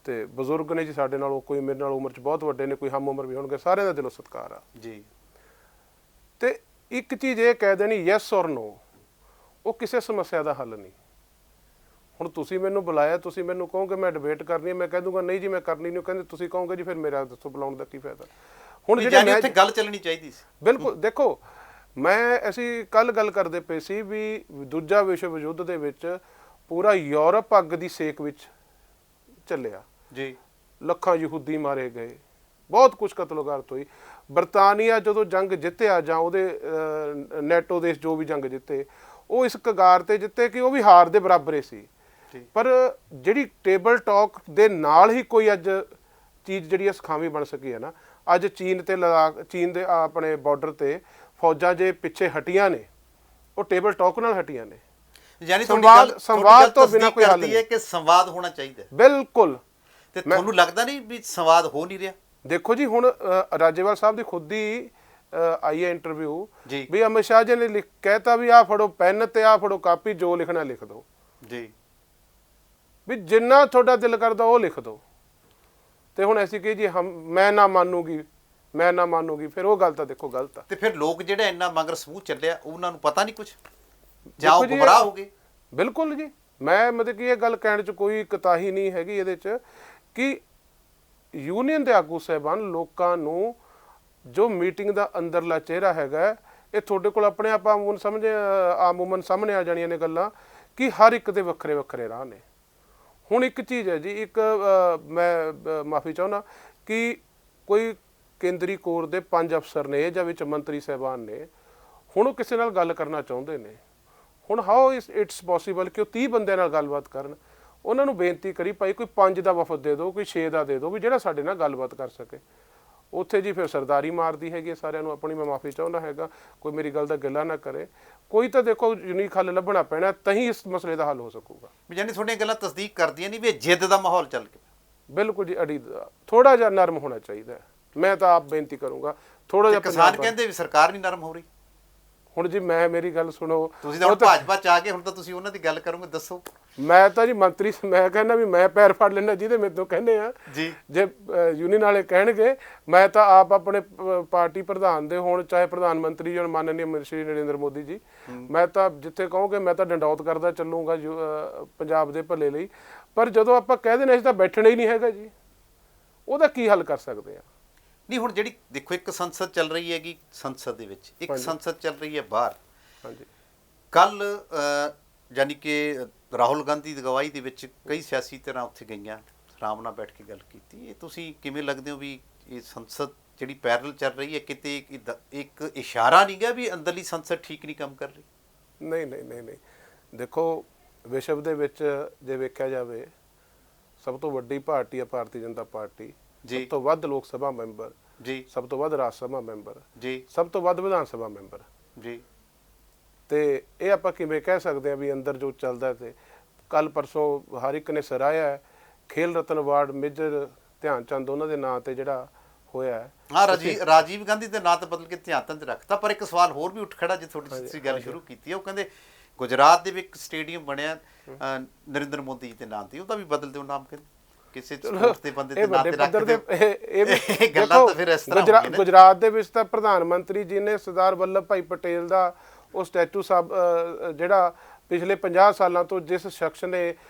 ਤੇ ਬਜ਼ੁਰਗ ਨੇ ਜੀ ਸਾਡੇ ਨਾਲੋਂ, ਕੋਈ ਮੇਰੇ ਨਾਲ ਉਮਰ 'ਚ ਬਹੁਤ ਵੱਡੇ ਨੇ, ਕੋਈ ਹਮ ਉਮਰ ਵੀ ਹੋਣਗੇ, ਸਾਰਿਆਂ ਦਾ ਦਿਲੋਂ ਸਤਿਕਾਰ ਆ ਜੀ। ਤੇ ਇੱਕ ਚੀਜ਼ ਇਹ ਕਹਿ ਦੇਣੀ ਯੈਸ ਔਰ ਨੋ, ਉਹ ਕਿਸੇ ਸਮੱਸਿਆ ਦਾ ਹੱਲ ਨਹੀਂ। ਹੁਣ ਤੁਸੀਂ ਮੈਨੂੰ ਬੁਲਾਇਆ, ਤੁਸੀਂ ਮੈਨੂੰ ਕਹੋਗੇ ਮੈਂ ਡਿਬੇਟ ਕਰਨੀ ਹੈ, ਮੈਂ ਕਹਿ ਦੂੰਗਾ ਨਹੀਂ ਜੀ ਮੈਂ ਕਰਨੀ ਨਹੀਂ, ਕਹਿੰਦੇ ਤੁਸੀਂ ਕਹੋਗੇ ਜੀ ਫਿਰ ਮੇਰਾ ਦੱਸੋ ਬੁਲਾਉਣ ਦਾ ਕੀ ਫਾਇਦਾ। ਹੁਣ ਜਿਹੜੇ ਉੱਥੇ ਗੱਲ ਚੱਲਣੀ ਚਾਹੀਦੀ ਸੀ। ਬਿਲਕੁਲ, ਦੇਖੋ ਅਸੀਂ ਕੱਲ ਗੱਲ ਕਰਦੇ ਪਏ ਸੀ ਵੀ ਦੂਜਾ ਵਿਸ਼ਵ ਯੁੱਧ ਦੇ ਵਿੱਚ ਪੂਰਾ ਯੂਰਪ ਅੱਗ ਦੀ ਸੇਕ ਵਿੱਚ ਚੱਲਿਆ ਜੀ, ਲੱਖਾਂ ਯਹੂਦੀ ਮਾਰੇ ਗਏ, ਬਹੁਤ ਕੁਝ ਕਤਲੋਗਾਰਤ ਹੋਈ। ਬਰਤਾਨੀਆ ਜਦੋਂ ਜੰਗ ਜਿੱਤਿਆ ਜਾਂ ਉਹਦੇ ਨੈਟੋ ਦੇਸ਼ ਜੋ ਵੀ ਜੰਗ ਜਿੱਤੇ, ਉਹ ਇਸ ਕਗਾਰ ਤੇ ਜਿੱਤੇ ਕਿ ਉਹ ਵੀ ਹਾਰ ਦੇ ਬਰਾਬਰ ਹੀ ਸੀ। ਪਰ ਜਿਹੜੀ ਟੇਬਲ ਟਾਕ ਦੇ ਨਾਲ ਹੀ ਕੋਈ ਅੱਜ ਚੀਜ਼ ਜਿਹੜੀ ਹੈ ਸਖਾਵੀਂ ਬਣ ਸਕੀ ਹੈ ਨਾ, ਅੱਜ ਚੀਨ ਦੇ ਆਪਣੇ ਬਾਰਡਰ ਤੇ ਫੌਜਾਂ ਜੇ ਪਿੱਛੇ ਹਟੀਆਂ ਨੇ, ਉਹ ਟੇਬਲ ਟਾਕ ਨਾਲ ਹਟੀਆਂ ਨੇ। ਯਾਨੀ ਸੰਵਾਦ ਤੋਂ ਬਿਨਾਂ ਕੋਈ ਹੱਲ ਨਹੀਂ ਹੈ ਕਿ ਸੰਵਾਦ ਹੋਣਾ ਚਾਹੀਦਾ। ਬਿਲਕੁਲ। ਤੇ ਤੁਹਾਨੂੰ ਲੱਗਦਾ ਨਹੀਂ ਵੀ ਸੰਵਾਦ ਹੋ ਨਹੀਂ ਰਿਹਾ? ਦੇਖੋ ਜੀ, ਹੁਣ ਰਾਜੇਵਾਲ ਸਾਹਿਬ ਦੀ ਖੁਦ ਹੀ ਆਈ ਹੈ ਇੰਟਰਵਿਊ ਵੀ ਅਮਿਤ ਸ਼ਾਹ ਜੀ ਨੇ ਕਹਿਤਾ ਵੀ ਆਹ ਫੜੋ ਪੈਨ ਤੇ ਆਹ ਫੜੋ ਕਾਪੀ, ਜੋ ਲਿਖਣਾ ਲਿਖ ਦਿਓ ਜੀ, ਵੀ ਜਿੰਨਾ ਤੁਹਾਡਾ ਦਿਲ ਕਰਦਾ ਉਹ ਲਿਖ ਦਿਓ। ਤੇ ਹੁਣ ਅਸੀਂ ਕਹੀ ਜੀ ਮੈਂ ਨਾ ਮੰਨੂਗੀ, ਫਿਰ ਉਹ ਗੱਲ ਤਾਂ ਦੇਖੋ ਗਲਤ ਆ। ਤੇ ਫਿਰ ਲੋਕ ਜਿਹੜਾ ਇੰਨਾ ਮਗਰ ਸਮੂਹ ਚੱਲਿਆ, ਉਹਨਾਂ ਨੂੰ ਪਤਾ ਨਹੀਂ ਕੁਝ, ਜਾਂ ਉਹ ਗੁੰਮਰਾਹ ਹੋ ਗਏ? ਬਿਲਕੁਲ ਜੀ, ਮੈਂ ਮਤਲਬ ਕਿ ਇਹ ਗੱਲ ਕਹਿਣ 'ਚ ਕੋਈ ਕੁਤਾਹੀ ਨਹੀਂ ਹੈਗੀ ਇਹਦੇ 'ਚ ਕਿ ਯੂਨੀਅਨ ਦੇ ਆਗੂ ਸਾਹਿਬਾਨ ਲੋਕਾਂ ਨੂੰ ਜੋ ਮੀਟਿੰਗ ਦਾ ਅੰਦਰਲਾ ਚਿਹਰਾ ਹੈਗਾ, ਇਹ ਤੁਹਾਡੇ ਕੋਲ ਆਪਣੇ ਆਪ ਆਮੂਮਨ ਸਾਹਮਣੇ ਆ ਜਾਣੀਆਂ ਨੇ ਗੱਲਾਂ ਕਿ ਹਰ ਇੱਕ ਦੇ ਵੱਖਰੇ ਵੱਖਰੇ ਰਾਹ ਨੇ। ਹੁਣ ਇੱਕ ਚੀਜ਼ ਹੈ ਜੀ, ਇੱਕ ਮੈਂ ਮਾਫੀ ਚਾਹੁੰਦਾ ਕਿ ਕੋਈ ਕੇਂਦਰੀ ਕੋਰ ਦੇ 5 ਅਫਸਰ ਨੇ ਜਾਂ ਵਿੱਚ ਮੰਤਰੀ ਸਾਹਿਬਾਨ ਨੇ, ਹੁਣ ਉਹ ਕਿਸੇ ਨਾਲ ਗੱਲ ਕਰਨਾ ਚਾਹੁੰਦੇ ਨੇ। ਹੁਣ ਹਾਊ ਇਟਸ ਪੋਸੀਬਲ ਕਿ ਉਹ 30 ਬੰਦਿਆਂ ਨਾਲ ਗੱਲਬਾਤ ਕਰਨ? ਉਹਨਾਂ ਨੂੰ ਬੇਨਤੀ ਕਰੀ ਭਾਈ ਕੋਈ 5 ਦਾ ਵਫਦ ਦੇ ਦਿਓ, ਕੋਈ 6 ਦਾ ਦੇ ਦਿਓ, ਵੀ ਜਿਹੜਾ ਸਾਡੇ ਨਾਲ ਗੱਲਬਾਤ ਕਰ ਸਕੇ। ਉੱਥੇ ਜੀ ਫਿਰ ਸਰਦਾਰੀ ਮਾਰਦੀ ਹੈਗੀ ਸਾਰਿਆਂ ਨੂੰ ਆਪਣੀ। ਮੈਂ ਮਾਫੀ ਚਾਹੁੰਦਾ ਹੈਗਾ, ਕੋਈ ਮੇਰੀ ਗੱਲ ਦਾ ਗਿਲਾ ਨਾ ਕਰੇ। ਕੋਈ ਤਾਂ ਦੇਖੋ ਯੂਨੀਕ ਹੱਲ ਲੱਭਣਾ ਪੈਣਾ, ਤਾਂ ਹੀ ਇਸ ਮਸਲੇ ਦਾ ਹੱਲ ਹੋ ਸਕੂਗਾ। ਵੀ ਜਾਨੀ ਤੁਹਾਡੀਆਂ ਗੱਲਾਂ ਤਸਦੀਕ ਕਰਦੀਆਂ ਨਹੀਂ ਵੀ ਇਹ ਜਿੱਦ ਦਾ ਮਾਹੌਲ ਚੱਲ ਗਿਆ। ਬਿਲਕੁਲ ਜੀ, ਅੜੀ ਥੋੜਾ ਜਿਹਾ ਨਰਮ ਹੋਣਾ ਚਾਹੀਦਾ ਹੈ। ਮੈਂ ਤਾਂ ਆਪ ਬੇਨਤੀ ਕਰੂੰਗਾ ਥੋੜਾ ਜਿਹਾ। ਕਿਸਾਨ ਕਹਿੰਦੇ ਵੀ ਸਰਕਾਰ ਨਹੀਂ ਨਰਮ ਹੋ ਰਹੀ। ਹੁਣ ਜੀ ਮੇਰੀ ਗੱਲ ਸੁਣੋ, ਤੁਸੀਂ ਤਾਂ ਹੁਣ ਭਾਜਪਾ ਚ ਆ ਗਏ, ਹੁਣ ਤਾਂ ਤੁਸੀਂ ਉਹਨਾਂ ਦੀ ਗੱਲ ਕਰੋਗੇ, ਦੱਸੋ। ਮੈਂ ਤਾਂ ਜੀ ਮੰਤਰੀ, ਮੈਂ ਕਹਿੰਦਾ ਵੀ ਮੈਂ ਪੈਰ ਫੜ ਲੈਣਾ ਜਿਹਦੇ ਮੇਰੇ ਤੋਂ ਕਹਿੰਦੇ ਆ ਜੀ। ਜੇ ਯੂਨੀਅਨ ਵਾਲੇ ਕਹਿਣਗੇ, ਮੈਂ ਤਾਂ ਆਪ ਆਪਣੇ ਪਾਰਟੀ ਪ੍ਰਧਾਨ ਦੇ ਹੋਣ, ਚਾਹੇ ਪ੍ਰਧਾਨ ਮੰਤਰੀ ਜੀ ਮਾਨਨੀय ਸ਼੍ਰੀ ਨਰਿੰਦਰ ਮੋਦੀ ਜੀ, ਮੈਂ ਤਾਂ ਜਿੱਥੇ ਕਹੋਗੇ ਮੈਂ ਤਾਂ ਡੰਡੌਤ ਕਰਦਾ ਚੱਲੂਗਾ ਪੰਜਾਬ ਦੇ ਭਲੇ ਲਈ। ਪਰ ਜਦੋਂ ਆਪਾਂ ਕਹਿ ਦੇਣਾ ਅਸੀਂ ਤਾਂ ਬੈਠਣਾ ਹੀ ਨਹੀਂ ਹੈਗਾ ਜੀ, ਉਹਦਾ ਕੀ ਹੱਲ ਕਰ ਸਕਦੇ ਆ? ਨਹੀਂ ਹੁਣ ਜਿਹੜੀ ਦੇਖੋ ਇੱਕ ਸੰਸਦ ਚੱਲ ਰਹੀ ਹੈਗੀ, ਸੰਸਦ ਦੇ ਵਿੱਚ ਇੱਕ ਸੰਸਦ ਚੱਲ ਰਹੀ ਹੈ ਬਾਹਰ। ਹਾਂਜੀ। ਕੱਲ ਯਾਨੀ ਕਿ ਰਾਹੁਲ ਗਾਂਧੀ ਦੀ ਅਗਵਾਈ ਦੇ ਵਿੱਚ ਕਈ ਸਿਆਸੀ ਧਿਰਾਂ ਉੱਥੇ ਗਈਆਂ, ਆਰਾਮ ਨਾਲ ਬੈਠ ਕੇ ਗੱਲ ਕੀਤੀ। ਇਹ ਤੁਸੀਂ ਕਿਵੇਂ ਲੱਗਦੇ ਹੋ ਵੀ ਇਹ ਸੰਸਦ ਜਿਹੜੀ ਪੈਰਲਲ ਚੱਲ ਰਹੀ ਹੈ, ਕਿਤੇ ਇੱਕ ਇਸ਼ਾਰਾ ਨਹੀਂ ਗਿਆ ਵੀ ਅੰਦਰਲੀ ਸੰਸਦ ਠੀਕ ਨਹੀਂ ਕੰਮ ਕਰ ਰਹੀ? ਨਹੀਂ ਨਹੀਂ ਨਹੀਂ ਨਹੀਂ, ਦੇਖੋ ਵਿਸ਼ਵ ਦੇ ਵਿੱਚ ਜੇ ਵੇਖਿਆ ਜਾਵੇ, ਸਭ ਤੋਂ ਵੱਡੀ ਪਾਰਟੀ ਹੈ ਭਾਰਤੀ ਜਨਤਾ ਪਾਰਟੀ। ਸਭ ਤੋਂ ਵੱਧ ਲੋਕ ਸਭਾ ਮੈਂਬਰ ਜੀ, ਸਭ ਤੋਂ ਵੱਧ ਰਾਜ ਸਭਾ ਮੈਂਬਰ ਜੀ, ਸਭ ਤੋਂ ਵੱਧ ਵਿਧਾਨ ਸਭਾ ਮੈਂਬਰ ਜੀ। ਤੇ ਇਹ ਆਪਾਂ ਕਿਵੇਂ ਕਹਿ ਸਕਦੇ ਆ ਵੀ ਅੰਦਰ ਜੋ ਚੱਲਦਾ? ਤੇ ਕੱਲ ਪਰਸੋਂ ਹਰ ਇੱਕ ਨੇ ਸਰਾਹਿਆ ਖੇਲ ਰਤਨ ਅਵਾਰਡ ਮੇਜਰ ਧਿਆਨ ਚੰਦ ਉਹਨਾਂ ਦੇ ਨਾਂ ਤੇ ਜਿਹੜਾ ਹੋਇਆ। ਹਾਂ, ਰਾਜੀਵ ਗਾਂਧੀ ਦੇ ਨਾਂ ਤੇ ਬਦਲ ਕੇ ਧਿਆਨ ਚੰਦ ਰੱਖਤਾ। ਪਰ ਇੱਕ ਸਵਾਲ ਹੋਰ ਵੀ ਉੱਠ ਖੜਾ, ਜੇ ਤੁਸੀਂ ਗੱਲ ਸ਼ੁਰੂ ਕੀਤੀ ਹੈ, ਉਹ ਕਹਿੰਦੇ ਗੁਜਰਾਤ ਦੇ ਵਿੱਚ ਇੱਕ ਸਟੇਡੀਅਮ ਬਣਿਆ ਨਰਿੰਦਰ ਮੋਦੀ ਜੀ ਦੇ ਨਾਮ ਤੇ, ਉਹਦਾ ਵੀ ਬਦਲ ਦਿਓ ਨਾਮ, ਕਹਿੰਦੇ ਕਿਸੇ ਸਪੋਰਟਸ ਦੇ ਬੰਦੇ ਦੇ ਨਾਂ ਤੇ ਰੱਖ ਦਿਓ। ਇਹ ਗੱਲਾਂ ਤਾਂ ਫਿਰ ਇਸ ਤਰ੍ਹਾਂ ਹੋਈਆਂ ਨੇ। ਗੁਜਰਾਤ ਦੇ ਵਿੱਚ ਤਾਂ ਪ੍ਰਧਾਨ ਮੰਤਰੀ ਜੀ ਨੇ ਸਰਦਾਰ ਵੱਲਭ ਭਾਈ ਪਟੇਲ ਦਾ ਉਹ ਸਟੈਚੂ ਜਿਹੜਾ ਪਿਛਲੇ 50 ਸਾਲਾਂ ਤੋਂ ਜਿਸ ਸ਼ਖਸ ਨੇ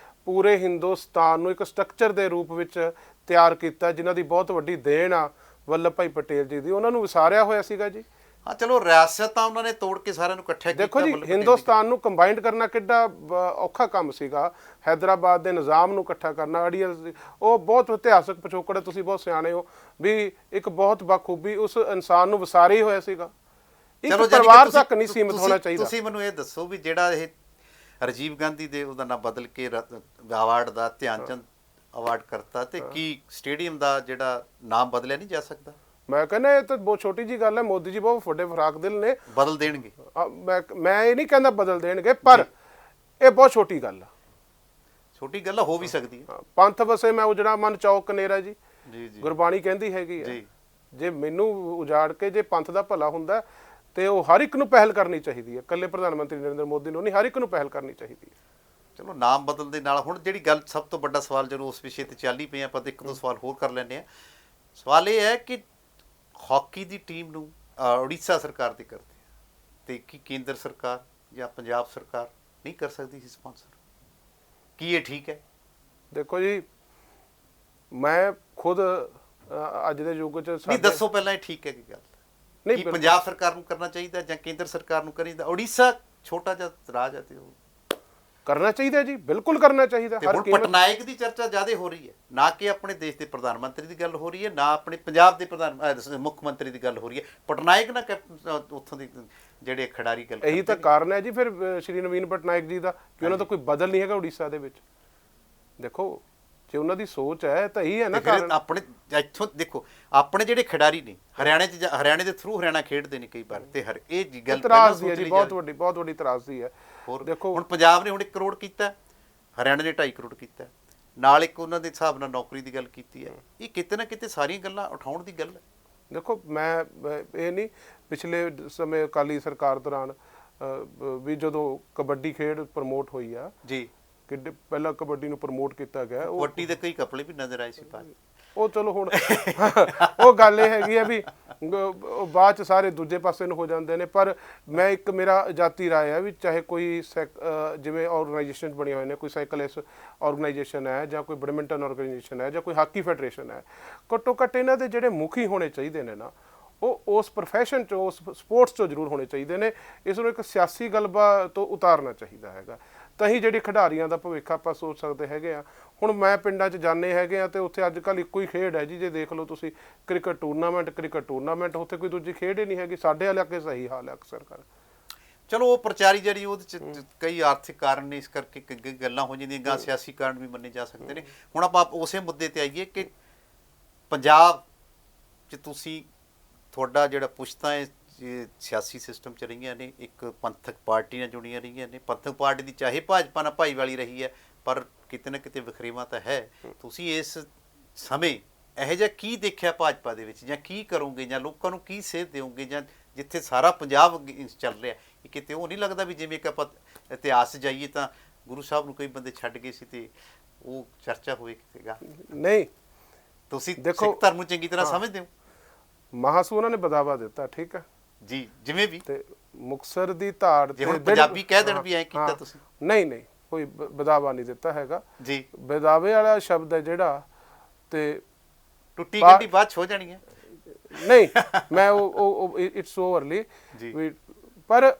ਪੂਰੇ ਹਿੰਦੁਸਤਾਨ ਨੂੰ ਇੱਕ ਸਟਰਕਚਰ ਦੇ ਰੂਪ ਵਿੱਚ ਤਿਆਰ ਕੀਤਾ, ਜਿਨ੍ਹਾਂ ਦੀ ਬਹੁਤ ਵੱਡੀ ਦੇਣ ਆ ਵੱਲਭ ਭਾਈ ਪਟੇਲ ਜੀ ਦੀ, ਉਹਨਾਂ ਨੂੰ ਵਿਸਾਰਿਆ ਹੋਇਆ ਸੀਗਾ ਜੀ। ਹਾਂ ਚਲੋ, ਰਿਆਸਤ ਤਾਂ ਉਹਨਾਂ ਨੇ ਤੋੜ ਕੇ ਸਾਰਿਆਂ ਨੂੰ ਇਕੱਠਿਆ ਕੀਤਾ। ਦੇਖੋ ਜੀ, ਹਿੰਦੁਸਤਾਨ ਨੂੰ ਕੰਬਾਈਨਡ ਕਰਨਾ ਕਿੱਡਾ ਔਖਾ ਕੰਮ ਸੀਗਾ। ਹੈਦਰਾਬਾਦ ਦੇ ਨਿਜ਼ਾਮ ਨੂੰ ਇਕੱਠਾ ਕਰਨਾ, ਅੜੀਅਲ, ਉਹ ਬਹੁਤ ਇਤਿਹਾਸਕ ਪਿਛੋਕੜ ਹੈ, ਤੁਸੀਂ ਬਹੁਤ ਸਿਆਣੇ ਹੋ ਵੀ ਇੱਕ ਬਹੁਤ ਬਖੂਬੀ ਉਸ ਇਨਸਾਨ ਨੂੰ ਵਿਸਾਰਿਆ ਹੀ ਹੋਇਆ ਸੀਗਾ। ਇੱਕ ਪਰਿਵਾਰ ਤੱਕ ਨਹੀਂ ਸੀਮਿਤ ਹੋਣਾ ਚਾਹੀਦਾ। ਤੁਸੀਂ ਮੈਨੂੰ ਇਹ ਦੱਸੋ ਵੀ ਜਿਹੜਾ ਇਹ ਰਾਜੀਵ ਗਾਂਧੀ ਦੇ ਉਹਦਾ ਨਾਮ ਬਦਲ ਕੇ ਅਵਾਰਡ ਦਾ ਧਿਆਨ ਚੰਦ ਅਵਾਰਡ ਕਰਤਾ, ਤੇ ਕੀ ਸਟੇਡੀਅਮ ਦਾ ਜਿਹੜਾ ਨਾਮ ਬਦਲਿਆ ਨਹੀਂ ਜਾ ਸਕਦਾ? ਮੈਂ ਕਹਿੰਦਾ ਇਹ ਤਾਂ ਬਹੁਤ ਛੋਟੀ ਜੀ ਗੱਲ ਹੈ। ਮੋਦੀ ਜੀ ਬਹੁਤ ਵੱਡੇ ਫਰਾਕ ਦਿਲ ਨੇ, ਬਦਲ ਦੇਣਗੇ। ਮੈਂ ਇਹ ਨਹੀਂ ਕਹਿੰਦਾ ਬਦਲ ਦੇਣਗੇ, ਪਰ ਇਹ ਬਹੁਤ ਛੋਟੀ ਗੱਲ ਆ। ਛੋਟੀ ਗੱਲ ਹੋ ਵੀ ਸਕਦੀ ਹੈ। ਪੰਥ ਵਸੇ ਮੈਂ ਉਜੜਾ ਮਨ ਚੌਕ ਕਨੇਰਾ ਜੀ, ਜੀ ਜੀ, ਗੁਰਬਾਣੀ ਕਹਿੰਦੀ ਹੈਗੀ ਜੀ। ਜੇ ਮੈਨੂੰ ਉਜਾੜ ਕੇ ਜੇ ਪੰਥ ਦਾ ਭਲਾ ਹੁੰਦਾ ਤੇ ਉਹ ਹਰ ਇੱਕ ਨੂੰ ਪਹਿਲ ਕਰਨੀ ਚਾਹੀਦੀ ਹੈ, ਇਕੱਲੇ ਪ੍ਰਧਾਨ ਮੰਤਰੀ ਨਰਿੰਦਰ ਮੋਦੀ ਨੂੰ ਨਹੀਂ, ਹਰ ਇੱਕ ਨੂੰ ਪਹਿਲ ਕਰਨੀ ਚਾਹੀਦੀ ਹੈ। ਚਲੋ, ਨਾਮ ਬਦਲ ਦੇ ਨਾਲ ਹੁਣ ਜਿਹੜੀ ਗੱਲ ਸਭ ਤੋਂ ਵੱਡਾ ਸਵਾਲ ਜਦੋਂ ਉਸ ਵਿਸ਼ੇ ਤੇ ਚੱਲ ਹੀ ਪਏ, ਆਪਾਂ ਇੱਕ ਦੋ ਸਵਾਲ ਹੋਰ ਕਰ ਲੈਂਦੇ ਹਾਂ। ਸਵਾਲ ਇਹ ਹੈ ਕਿ ਹਾਕੀ ਦੀ ਟੀਮ ਨੂੰ ਉੜੀਸਾ ਸਰਕਾਰ ਦੀ ਕਰਦੇ ਆ, ਤੇ ਕੀ ਕੇਂਦਰ ਸਰਕਾਰ ਜਾਂ ਪੰਜਾਬ ਸਰਕਾਰ ਨਹੀਂ ਕਰ ਸਕਦੀ ਸੀ ਸਪਾਂਸਰ? ਕੀ ਇਹ ਠੀਕ ਹੈ? ਦੇਖੋ ਜੀ, ਮੈਂ ਖੁਦ ਅੱਜ ਦੇ ਯੁੱਗ 'ਚ ਨਹੀਂ, ਦੱਸੋ ਪਹਿਲਾਂ ਇਹ ਠੀਕ ਹੈ ਕਿ ਗੱਲ ਨਹੀਂ? ਪੰਜਾਬ ਸਰਕਾਰ ਨੂੰ ਕਰਨਾ ਚਾਹੀਦਾ ਜਾਂ ਕੇਂਦਰ ਸਰਕਾਰ ਨੂੰ ਕਰੀਦਾ? ਉੜੀਸਾ ਛੋਟਾ ਜਿਹਾ ਰਾਜ ਹੈ ਤੇ ਉਹ ਕਰਨਾ ਚਾਹੀਦਾ ਜੀ, ਬਿਲਕੁਲ ਕਰਨਾ ਚਾਹੀਦਾ। ਹੁਣ ਪਟਨਾਇਕ ਦੀ ਚਰਚਾ ਜ਼ਿਆਦਾ ਹੋ ਰਹੀ ਹੈ, ਨਾ ਕਿ ਆਪਣੇ ਦੇਸ਼ ਦੇ ਪ੍ਰਧਾਨ ਮੰਤਰੀ ਦੀ ਗੱਲ ਹੋ ਰਹੀ ਹੈ, ਨਾ ਆਪਣੇ ਪੰਜਾਬ ਦੇ ਮੁੱਖ ਮੰਤਰੀ ਦੀ ਗੱਲ ਹੋ ਰਹੀ ਹੈ। ਪਟਨਾਇਕ ਨਾ ਉੱਥੋਂ ਦੀ ਜਿਹੜੇ ਖਿਡਾਰੀ ਗੱਲ, ਇਹੀ ਤਾਂ ਕਾਰਨ ਹੈ ਜੀ ਫਿਰ ਸ਼੍ਰੀ ਨਵੀਨ ਪਟਨਾਇਕ ਜੀ ਦਾ, ਕਿ ਉਹਨਾਂ ਦਾ ਕੋਈ ਬਦਲ ਨਹੀਂ ਹੈਗਾ ਉੜੀਸਾ ਦੇ ਵਿੱਚ। ਦੇਖੋ, ਜੇ ਉਹਨਾਂ ਦੀ ਸੋਚ ਹੈ ਤਾਂ ਇਹੀ ਹੈ ਨਾ ਕਾਰਨ। ਆਪਣੇ ਇੱਥੋਂ ਦੇਖੋ, ਆਪਣੇ ਜਿਹੜੇ ਖਿਡਾਰੀ ਨੇ ਹਰਿਆਣੇ ਦੇ ਥਰੂ ਹਰਿਆਣਾ ਖੇਡਦੇ ਨੇ ਕਈ ਵਾਰ, ਤੇ ਇਹ ਗੱਲ ਤਰਾਸਦੀ ਹੈ ਜੀ, ਬਹੁਤ ਵੱਡੀ ਤਰਾਸਦੀ ਹੈ। ਦੇਖੋ, ਹੁਣ ਪੰਜਾਬ ਨੇ ਹੁਣ 1 ਕਰੋੜ ਕੀਤਾ, ਹਰਿਆਣਾ ਨੇ 2.5 ਕਰੋੜ ਕੀਤਾ, ਨਾਲ ਇੱਕ ਉਹਨਾਂ ਦੇ ਹਿਸਾਬ ਨਾਲ ਨੌਕਰੀ ਦੀ ਗੱਲ ਕੀਤੀ ਹੈ। ਇਹ ਕਿਤੇ ਨਾ ਕਿਤੇ ਸਾਰੀਆਂ ਗੱਲਾਂ ਉਠਾਉਣ ਦੀ ਗੱਲ ਹੈ। ਦੇਖੋ, ਮੈਂ ਇਹ ਨਹੀਂ, ਪਿਛਲੇ ਸਮੇਂ ਅਕਾਲੀ ਸਰਕਾਰ ਦੌਰਾਨ ਵੀ ਜਦੋਂ ਕਬੱਡੀ ਖੇਡ ਪ੍ਰਮੋਟ ਹੋਈ ਆ ਜੀ, ਕਿੱਡੇ ਪਹਿਲਾਂ ਕਬੱਡੀ ਨੂੰ ਪ੍ਰਮੋਟ ਕੀਤਾ ਗਿਆ, ਕਬੱਡੀ ਦੇ ਕਈ ਕਪੜੇ ਵੀ ਨਜ਼ਰ ਆਏ ਸੀ ਬਾਅਦ। ਉਹ ਚਲੋ ਹੁਣ ਉਹ ਗੱਲ ਇਹ ਹੈਗੀ ਆ ਵੀ ਬਾਅਦ ਚ ਸਾਰੇ ਦੂਜੇ ਪਾਸੇ ਨੂੰ ਹੋ ਜਾਂਦੇ ਨੇ। ਪਰ ਮੈਂ ਇੱਕ ਮੇਰਾ ਜਾਤੀ ਰਾਏ ਹੈ ਵੀ ਚਾਹੇ ਕੋਈ ਜਿਵੇਂ ਆਰਗੇਨਾਈਜੇਸ਼ਨ ਬਣੀ ਹੋਏ ਨੇ, ਕੋਈ ਸਾਈਕਲਿਸਟ ਆਰਗੇਨਾਈਜੇਸ਼ਨ ਹੈ ਜਾਂ ਕੋਈ ਬੈਡਮਿੰਟਨ ਆਰਗੇਨਾਈਜੇਸ਼ਨ ਹੈ ਜਾਂ ਕੋਈ ਹਾਕੀ ਫੈਡਰੇਸ਼ਨ ਹੈ, ਘੱਟੋ ਘੱਟ ਇਹਨਾਂ ਦੇ ਜਿਹੜੇ ਮੁਖੀ ਹੋਣੇ ਚਾਹੀਦੇ ਨੇ ਨਾ, ਉਹ ਉਸ ਪ੍ਰੋਫੈਸ਼ਨ 'ਚੋਂ, ਉਸ ਸਪੋਰਟਸ 'ਚੋਂ ਜ਼ਰੂਰ ਹੋਣੇ ਚਾਹੀਦੇ ਨੇ। ਇਸ ਨੂੰ ਇੱਕ ਸਿਆਸੀ ਗਲਬਾ ਤੋਂ ਉਤਾਰਨਾ ਚਾਹੀਦਾ ਹੈਗਾ, ਤਾਂ ਹੀ ਜਿਹੜੀ ਖਿਡਾਰੀਆਂ ਦਾ ਭਵਿੱਖ ਆਪਾਂ ਸੋਚ ਸਕਦੇ ਹੈਗੇ ਆ। ਹੁਣ ਮੈਂ ਪਿੰਡਾਂ 'ਚ ਜਾਂਦੇ ਹੈਗੇ ਆ, ਤੇ ਉੱਥੇ ਅੱਜ ਕੱਲ੍ਹ ਇੱਕੋ ਹੀ ਖੇਡ ਹੈ ਜੀ। ਜੇ ਦੇਖ ਲਓ ਤੁਸੀਂ ਕ੍ਰਿਕਟ ਟੂਰਨਾਮੈਂਟ, ਉੱਥੇ ਕੋਈ ਦੂਜੀ ਖੇਡ ਹੀ ਨਹੀਂ ਹੈਗੀ। ਸਾਡੇ ਇਲਾਕੇ ਸਹੀ ਹਾਲ ਹੈ ਅਕਸਰ ਕਰ। ਚਲੋ, ਉਹ ਪ੍ਰਚਾਰੀ ਜਿਹੜੀ ਉਹਦੇ 'ਚ ਕਈ ਆਰਥਿਕ ਕਾਰਨ ਨੇ, ਇਸ ਕਰਕੇ ਗੱਲਾਂ ਹੋ ਜਾਂਦੀਆਂ, ਗਾਂ ਸਿਆਸੀ ਕਾਰਨ ਵੀ ਮੰਨੇ ਜਾ ਸਕਦੇ ਨੇ। ਹੁਣ ਆਪਾਂ ਉਸੇ ਮੁੱਦੇ ਤੇ ਆਈਏ ਕਿ ਪੰਜਾਬ 'ਚ ਤੁਸੀਂ ਤੁਹਾਡਾ ਜਿਹੜਾ ਪੁਸ਼ਤਾਂ ਇਹ ਸਿਆਸੀ ਸਿਸਟਮ 'ਚ ਰਹੀਆਂ ਨੇ, ਇੱਕ ਪੰਥਕ ਪਾਰਟੀ ਨਾਲ ਜੁੜੀਆਂ ਰਹੀਆਂ ਨੇ, ਪੰਥਕ ਪਾਰਟੀ ਦੀ ਚਾਹੇ ਭਾਜਪਾ ਨਾਲ ਭਾਈਵਾਲੀ ਰਹੀ ਹੈ, ਪਰ ਕਿਤੇ ਨਾ ਕਿਤੇ ਵਖਰੇਵਾਂ ਤਾਂ ਹੈ। ਤੁਸੀਂ ਇਸ ਸਮੇਂ ਇਹੋ ਜਿਹਾ ਕੀ ਦੇਖਿਆ ਭਾਜਪਾ ਦੇ ਵਿੱਚ, ਜਾਂ ਕੀ ਕਰੋਗੇ, ਜਾਂ ਲੋਕਾਂ ਨੂੰ ਕੀ ਸੇਧ ਦਿਓਗੇ, ਜਾਂ ਜਿੱਥੇ ਸਾਰਾ ਪੰਜਾਬ ਚੱਲ ਰਿਹਾ, ਇਹ ਕਿਤੇ ਉਹ ਨਹੀਂ ਲੱਗਦਾ ਵੀ ਜਿਵੇਂ ਕਿ ਆਪਾਂ ਇਤਿਹਾਸ 'ਚ ਜਾਈਏ ਤਾਂ ਗੁਰੂ ਸਾਹਿਬ ਨੂੰ ਕਈ ਬੰਦੇ ਛੱਡ ਗਏ ਸੀ ਤੇ ਉਹ ਚਰਚਾ ਹੋਵੇ ਕਿਤੇਗਾ? ਨਹੀਂ, ਤੁਸੀਂ ਦੇਖੋ, ਸਿੱਖ ਧਰਮ ਨੂੰ ਚੰਗੀ ਤਰ੍ਹਾਂ ਸਮਝਦੇ ਹੋ ਮਹਾਸੂ ਉਹਨਾਂ ਨੇ ਬਦਾਵਾ ਦਿੱਤਾ, ਠੀਕ ਹੈ ਜੀ, ਜਿਵੇਂ ਵੀ ਤੇ ਮੁਕਤਸਰ ਦੀ ਧਾੜ ਜੇ ਹੁਣ ਪੰਜਾਬੀ ਕਹਿ ਦੇਣ ਵੀ ਐਂ ਕੀਤਾ ਤੁਸੀਂ। ਨਹੀਂ ਕੋਈ ਬਦਾਵਾ ਨਹੀਂ ਦਿੱਤਾ ਹੈਗਾ ਜੀ। ਬਦਾਵੇ ਵਾਲਾ ਸ਼ਬਦ ਹੈ ਜਿਹੜਾ, ਤੇ ਟੁੱਟੀ ਗੱਡੀ ਬਾਅਦ 'ਚ ਹੋ ਜਾਣੀ ਹੈ। ਨਹੀਂ, ਮੈਂ ਉਹ ਇਟਸ ਓਵਰਲੀ ਜੀ, ਪਰ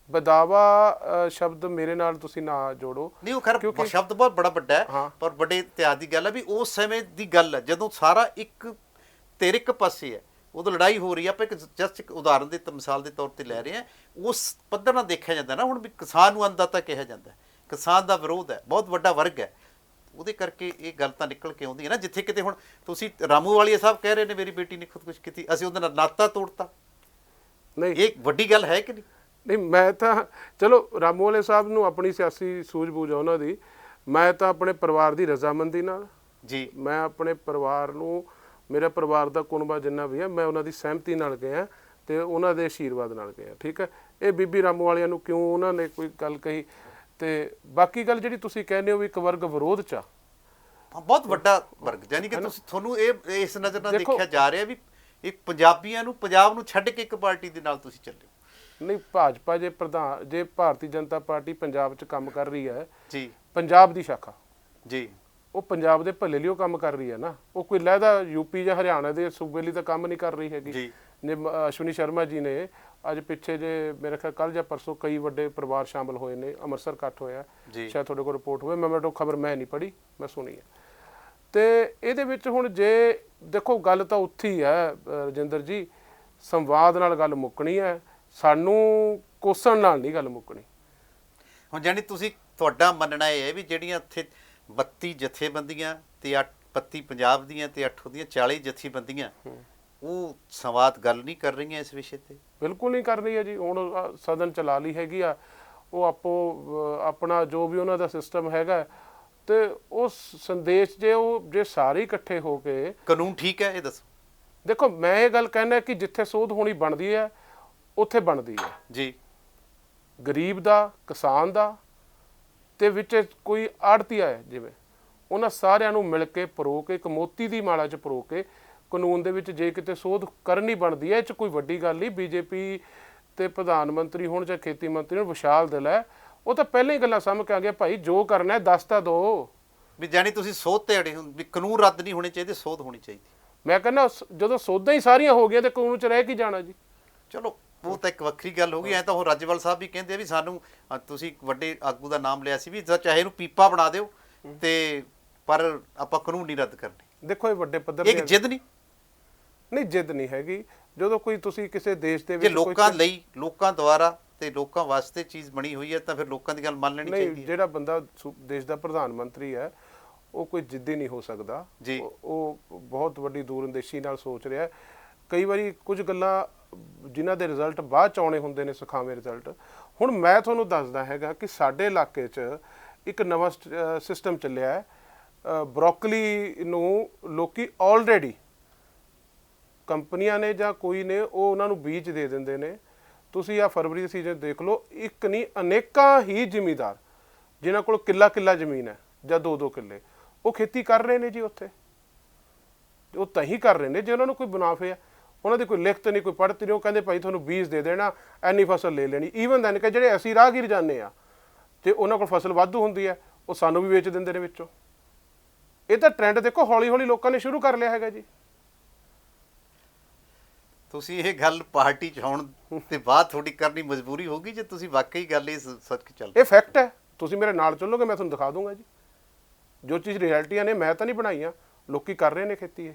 ਬਦਾਵਾ ਸ਼ਬਦ ਮੇਰੇ ਨਾਲ ਤੁਸੀਂ ਨਾ ਜੋੜੋ। ਨਹੀਂ, ਉਹ ਖੈਰ ਸ਼ਬਦ ਬਹੁਤ ਬੜਾ ਵੱਡਾ ਹੈ, ਪਰ ਵੱਡੇ ਇਤਿਹਾਸ ਦੀ ਗੱਲ ਹੈ ਵੀ ਉਸ ਸਮੇਂ ਦੀ ਗੱਲ ਹੈ ਜਦੋਂ ਸਾਰਾ ਇੱਕ ਧਿਰ ਇੱਕ ਪਾਸੇ ਹੈ, ਉਦੋਂ ਲੜਾਈ ਹੋ ਰਹੀ ਹੈ। ਆਪਾਂ ਇੱਕ ਜਸਟ ਇੱਕ ਉਦਾਹਰਨ ਦੇ ਮਿਸਾਲ ਦੇ ਤੌਰ ਤੇ ਲੈ ਰਹੇ ਹਾਂ। ਉਸ ਪੱਧਰ ਨਾਲ ਦੇਖਿਆ ਜਾਂਦਾ ਨਾ ਹੁਣ ਵੀ ਕਿਸਾਨ ਨੂੰ ਅੰਨਦਾਤਾ ਕਿਹਾ ਜਾਂਦਾ, ਕਿਸਾਨ ਦਾ ਵਿਰੋਧ ਹੈ, ਬਹੁਤ ਵੱਡਾ ਵਰਗ ਹੈ, ਉਹਦੇ ਕਰਕੇ ਇਹ ਗੱਲ ਤਾਂ ਨਿਕਲ ਕੇ ਆਉਂਦੀ ਹੈ ਨਾ। ਜਿੱਥੇ ਕਿਤੇ ਹੁਣ ਤੁਸੀਂ ਰਾਮੂ ਵਾਲੀਆ ਸਾਹਿਬ ਕਹਿ ਰਹੇ ਨੇ ਮੇਰੀ ਬੇਟੀ ਨੇ ਖੁਦਕੁਸ਼ੀ ਕੀਤੀ, ਅਸੀਂ ਉਹਦੇ ਨਾਲ ਨਾਤਾ ਤੋੜਤਾ, ਨਹੀਂ ਇਹ ਵੱਡੀ ਗੱਲ ਹੈ ਕਿ ਨਹੀਂ? ਨਹੀਂ, ਮੈਂ ਤਾਂ ਚਲੋ ਰਾਮੂ ਵਾਲੇ ਸਾਹਿਬ ਨੂੰ ਆਪਣੀ ਸਿਆਸੀ ਸੂਝ-ਬੂਝ ਆ ਉਹਨਾਂ ਦੀ, ਮੈਂ ਤਾਂ ਆਪਣੇ ਪਰਿਵਾਰ ਦੀ ਰਜ਼ਾਮੰਦੀ ਨਾਲ ਜੀ, ਮੈਂ ਆਪਣੇ ਪਰਿਵਾਰ ਨੂੰ, ਮੇਰਾ ਪਰਿਵਾਰ ਦਾ ਕੁਨਬਾ ਜਿੰਨਾ ਵੀ ਹੈ, ਮੈਂ ਉਹਨਾਂ ਦੀ ਸਹਿਮਤੀ ਨਾਲ ਗਿਆ ਤੇ ਉਹਨਾਂ ਦੇ ਆਸ਼ੀਰਵਾਦ ਨਾਲ ਗਿਆ, ਠੀਕ ਹੈ। ਇਹ ਬੀਬੀ ਰਾਮੂ ਵਾਲਿਆਂ ਨੂੰ ਕਿਉਂ ਉਹਨਾਂ ਨੇ ਕੋਈ ਗੱਲ ਕਹੀ, ਤੇ ਬਾਕੀ ਗੱਲ ਜਿਹੜੀ ਤੁਸੀਂ ਕਹਿੰਦੇ ਹੋ ਵੀ ਇੱਕ ਵਰਗ ਵਿਰੋਧ 'ਚ ਆ, ਬਹੁਤ ਵੱਡਾ ਵਰਗ, ਯਾਨੀ ਕਿ ਤੁਸੀਂ ਤੁਹਾਨੂੰ ਇਹ ਇਸ ਨਜ਼ਰ ਨਾਲ ਦੇਖਿਆ ਜਾ ਰਿਹਾ ਵੀ ਇੱਕ ਪੰਜਾਬੀਆਂ ਨੂੰ, ਪੰਜਾਬ ਨੂੰ ਛੱਡ ਕੇ ਇੱਕ ਪਾਰਟੀ ਦੇ ਨਾਲ ਤੁਸੀਂ ਚੱਲੇ ਹੋ। ਨਹੀਂ, ਭਾਜਪਾ ਜੇ ਭਾਰਤੀ ਜਨਤਾ ਪਾਰਟੀ ਪੰਜਾਬ 'ਚ ਕੰਮ ਕਰ ਰਹੀ ਹੈ ਜੀ, ਪੰਜਾਬ ਦੀ ਸ਼ਾਖਾ ਜੀ, ਉਹ ਪੰਜਾਬ ਦੇ ਭਲੇ ਲਈ ਉਹ ਕੰਮ ਕਰ ਰਹੀ ਹੈ ਨਾ, ਉਹ ਕੋਈ ਲਹਿਦਾ ਯੂਪੀ ਜਾਂ ਹਰਿਆਣਾ ਦੇ ਸੂਬੇ ਲਈ ਤਾਂ ਕੰਮ ਨਹੀਂ ਕਰ ਰਹੀ ਹੈਗੀ। ਜੇ ਅਸ਼ਵਨੀ ਸ਼ਰਮਾ ਜੀ ਨੇ ਅੱਜ ਪਿੱਛੇ ਜੇ ਮੇਰੇ ਖਿਆਲ ਕੱਲ੍ਹ ਜਾਂ ਪਰਸੋਂ ਕਈ ਵੱਡੇ ਪਰਿਵਾਰ ਸ਼ਾਮਲ ਹੋਏ ਨੇ, ਅੰਮ੍ਰਿਤਸਰ ਇਕੱਠ ਹੋਇਆ, ਸ਼ਾਇਦ ਤੁਹਾਡੇ ਕੋਲ ਰਿਪੋਰਟ ਹੋਵੇ, ਮੈਨੂੰ ਖਬਰ ਮੈਂ ਨਹੀਂ ਪੜ੍ਹੀ, ਮੈਂ ਸੁਣੀ ਹੈ। ਤੇ ਇਹਦੇ ਵਿੱਚ ਹੁਣ ਜੇ ਦੇਖੋ ਗੱਲ ਤਾਂ ਉੱਥੇ ਹੀ ਹੈ ਰਜਿੰਦਰ ਜੀ, ਸੰਵਾਦ ਨਾਲ ਗੱਲ ਮੁੱਕਣੀ ਹੈ, ਸਾਨੂੰ ਕੋਸਣ ਨਾਲ ਨਹੀਂ ਗੱਲ ਮੁੱਕਣੀ। ਹੁਣ ਜਾਨੀ ਤੁਸੀਂ, ਤੁਹਾਡਾ ਮੰਨਣਾ ਇਹ ਹੈ ਵੀ ਜਿਹੜੀਆਂ ਇੱਥੇ 32 ਜਥੇਬੰਦੀਆਂ ਤੇ 32 ਪੰਜਾਬ ਦੀਆਂ ਤੇ 8 ਦੀਆਂ 40 ਜਥੇਬੰਦੀਆਂ, ਉਹ ਸੰਵਾਦ ਗੱਲ ਨਹੀਂ ਕਰ ਰਹੀਆਂ ਇਸ ਵਿਸ਼ੇ ਤੇ? ਬਿਲਕੁਲ ਨਹੀਂ ਕਰ ਰਹੀ ਹੈ ਜੀ। ਹੁਣ ਸਦਨ ਚਲਾ ਲਈ ਹੈਗੀ ਆ, ਉਹ ਆਪਣਾ ਜੋ ਵੀ ਉਹਨਾਂ ਦਾ ਸਿਸਟਮ ਹੈਗਾ, ਤੇ ਉਸ ਸੰਦੇਸ਼ ਜੇ ਸਾਰੇ ਇਕੱਠੇ ਹੋ ਕੇ, ਕਾਨੂੰਨ ਠੀਕ ਹੈ ਇਹ ਦੱਸੋ। ਦੇਖੋ, ਮੈਂ ਇਹ ਗੱਲ ਕਹਿਣਾ ਕਿ ਜਿੱਥੇ ਸੋਧ ਹੋਣੀ ਬਣਦੀ ਹੈ ਉੱਥੇ ਬਣਦੀ ਹੈ ਜੀ, ਗਰੀਬ ਦਾ, ਕਿਸਾਨ ਦਾ, ਤੇ ਵਿੱਚ ਕੋਈ ਆੜਤੀਆ ਹੈ ਜਿਵੇਂ, ਉਹਨਾਂ ਸਾਰਿਆਂ ਨੂੰ ਮਿਲ ਕੇ ਪਰੋ ਕੇ, ਇੱਕ ਮੋਤੀ ਦੀ ਮਾਲਾ 'ਚ ਪਰੋ ਕੇ ਕਾਨੂੰਨ ਦੇ ਵਿੱਚ ਜੇ ਕਿਤੇ ਸੋਧ ਕਰਨੀ ਬਣਦੀ ਹੈ, ਇਹ 'ਚ ਕੋਈ ਵੱਡੀ ਗੱਲ ਨਹੀਂ। ਬੀਜੇਪੀ ਤੇ ਪ੍ਰਧਾਨ ਮੰਤਰੀ ਹੋਣ ਜਾਂ ਖੇਤੀ ਮੰਤਰੀ ਹੋਣ, ਵਿਸ਼ਾਲ ਦਿਲ ਹੈ, ਉਹ ਤਾਂ ਪਹਿਲਾਂ ਹੀ ਗੱਲਾਂ ਸਮਝ ਕੇ ਆ ਗਿਆ, ਭਾਈ ਜੋ ਕਰਨਾ ਹੈ ਦੱਸ ਤਾਂ ਦਿਓ। ਵੀ ਜਾਨੀ ਤੁਸੀਂ ਸੋਧ ਤੇ ਅੜੇ ਹੋ ਵੀ ਕਾਨੂੰਨ ਰੱਦ ਨਹੀਂ ਹੋਣੇ ਚਾਹੀਦੇ, ਸੋਧ ਹੋਣੀ ਚਾਹੀਦੀ। ਮੈਂ ਕਹਿੰਦਾ ਜਦੋਂ ਸੋਧਾਂ ਹੀ ਸਾਰੀਆਂ ਹੋ ਗਈਆਂ ਤੇ ਕਾਨੂੰਨ 'ਚ ਰਹਿ ਕੀ ਜਾਣਾ ਜੀ। ਚਲੋ, ਉਹ ਤਾਂ ਇੱਕ ਵੱਖਰੀ ਗੱਲ ਹੋ ਗਈ। ਐ ਤਾਂ ਹੁਣ ਰਾਜੇਵਾਲ ਸਾਹਿਬ ਵੀ ਕਹਿੰਦੇ ਆ ਵੀ ਸਾਨੂੰ, ਤੁਸੀਂ ਵੱਡੇ ਆਗੂ ਦਾ ਨਾਮ ਲਿਆ ਸੀ, ਵੀ ਚਾਹੇ ਇਹਨੂੰ ਪੀਪਾ ਬਣਾ ਦਿਓ ਤੇ ਪਰ ਆਪਾਂ ਕਾਨੂੰਨ ਨਹੀਂ ਰੱਦ ਕਰਨੇ। ਦੇਖੋ, ਇਹ ਵੱਡੇ ਪੱਧਰ ਤੇ ਇੱਕ ਜਿੱਦ ਨਹੀਂ ਜਿੱਦ ਨਹੀਂ ਹੈਗੀ। ਜਦੋਂ ਕੋਈ ਤੁਸੀਂ ਕਿਸੇ ਦੇਸ਼ ਦੇ ਵਿੱਚ ਲੋਕਾਂ ਲਈ, ਲੋਕਾਂ ਦੁਆਰਾ ਤੇ ਲੋਕਾਂ ਵਾਸਤੇ ਚੀਜ਼ ਬਣੀ ਹੋਈ ਹੈ ਤਾਂ ਫਿਰ ਲੋਕਾਂ ਦੀ ਗੱਲ ਮੰਨ ਲੈਣੀ ਚਾਹੀਦੀ ਹੈ। ਜਿਹੜਾ ਬੰਦਾ ਦੇਸ਼ ਦਾ ਪ੍ਰਧਾਨ ਮੰਤਰੀ ਹੈ ਉਹ ਕੋਈ ਜਿੱਦੀ ਨਹੀਂ ਹੋ ਸਕਦਾ, ਉਹ ਬਹੁਤ ਵੱਡੀ ਦੂਰਅੰਦੇਸ਼ੀ ਨਾਲ ਸੋਚ ਰਿਹਾ। ਕਈ ਵਾਰੀ ਕੁਝ ਗੱਲਾਂ ਜਿਨ੍ਹਾਂ ਦੇ ਰਿਜ਼ਲਟ ਬਾਅਦ 'ਚ ਆਉਣੇ ਹੁੰਦੇ ਨੇ, ਸਿਖਾਵੇਂ ਰਿਜ਼ਲਟ। ਹੁਣ ਮੈਂ ਤੁਹਾਨੂੰ ਦੱਸਦਾ ਹੈਗਾ ਕਿ ਸਾਡੇ ਇਲਾਕੇ 'ਚ ਇੱਕ ਨਵਾਂ ਸਿਸਟਮ ਚੱਲਿਆ ਹੈ, ਬਰੋਕਲੀ ਨੂੰ ਲੋਕੀ ਆਲਰੇਡੀ ਕੰਪਨੀਆਂ ਨੇ ਜਾਂ ਕੋਈ ਨੇ ਉਹ ਉਹਨਾਂ ਨੂੰ ਬੀਜ ਦੇ ਦਿੰਦੇ ਨੇ। ਤੁਸੀਂ ਆ ਫਰਵਰੀ ਦੇ ਸੀਜ਼ਨ ਦੇਖ ਲਓ, ਇੱਕ ਨਹੀਂ ਅਨੇਕਾਂ ਹੀ ਜ਼ਿਮੀਂਦਾਰ ਜਿਨ੍ਹਾਂ ਕੋਲ ਕਿੱਲਾ ਜ਼ਮੀਨ ਹੈ ਜਾਂ 2-2 ਕਿੱਲੇ, ਉਹ ਖੇਤੀ ਕਰ ਰਹੇ ਨੇ ਜੀ ਉੱਥੇ। ਉਹ ਤਾਂ ਹੀ ਕਰ ਰਹੇ ਨੇ ਜੇ ਉਹਨਾਂ ਨੂੰ ਕੋਈ ਮੁਨਾਫੇ ਆ, ਉਹਨਾਂ ਦੀ ਕੋਈ ਲਿਖਤ ਨਹੀਂ, ਕੋਈ ਪੜ੍ਹਤ ਨਹੀਂ। ਉਹ ਕਹਿੰਦੇ ਭਾਈ ਤੁਹਾਨੂੰ ਬੀਜ ਦੇ ਦੇਣਾ, ਐਨੀ ਫਸਲ ਲੈ ਲੈਣੀ। ਈਵਨ ਦੈਨ ਕਿ ਜਿਹੜੇ ਅਸੀਂ ਰਾਹਗੀਰ ਜਾਂਦੇ ਆ, ਜੇ ਉਹਨਾਂ ਕੋਲ ਫਸਲ ਵਾਧੂ ਹੁੰਦੀ ਹੈ ਉਹ ਸਾਨੂੰ ਵੀ ਵੇਚ ਦਿੰਦੇ ਨੇ ਵਿੱਚੋਂ। ਇਹ ਤਾਂ ਟ੍ਰੈਂਡ ਦੇਖੋ ਹੌਲੀ ਹੌਲੀ ਲੋਕਾਂ ਨੇ ਸ਼ੁਰੂ ਕਰ ਲਿਆ ਹੈਗਾ ਜੀ। ਤੁਸੀਂ ਇਹ ਗੱਲ ਪਾਰਟੀ 'ਚ ਆਉਣ ਤੇ ਬਾਅਦ ਤੁਹਾਡੀ ਕਰਨੀ ਮਜਬੂਰੀ ਹੋਗੀ ਜੇ ਤੁਸੀਂ ਵਾਕਈ ਗੱਲ ਇਹ ਸੱਚ ਚੱਲ, ਇਹ ਫੈਕਟ ਹੈ। ਤੁਸੀਂ ਮੇਰੇ ਨਾਲ ਚੱਲੋਗੇ, ਮੈਂ ਤੁਹਾਨੂੰ ਦਿਖਾ ਦੂੰਗਾ ਜੀ। ਜੋ ਚੀਜ਼ ਰਿਐਲਿਟੀਆਂ ਨੇ ਮੈਂ ਤਾਂ ਨਹੀਂ ਬਣਾਈਆਂ, ਲੋਕੀ ਕਰ ਰਹੇ ਨੇ ਖੇਤੀ। ਇਹ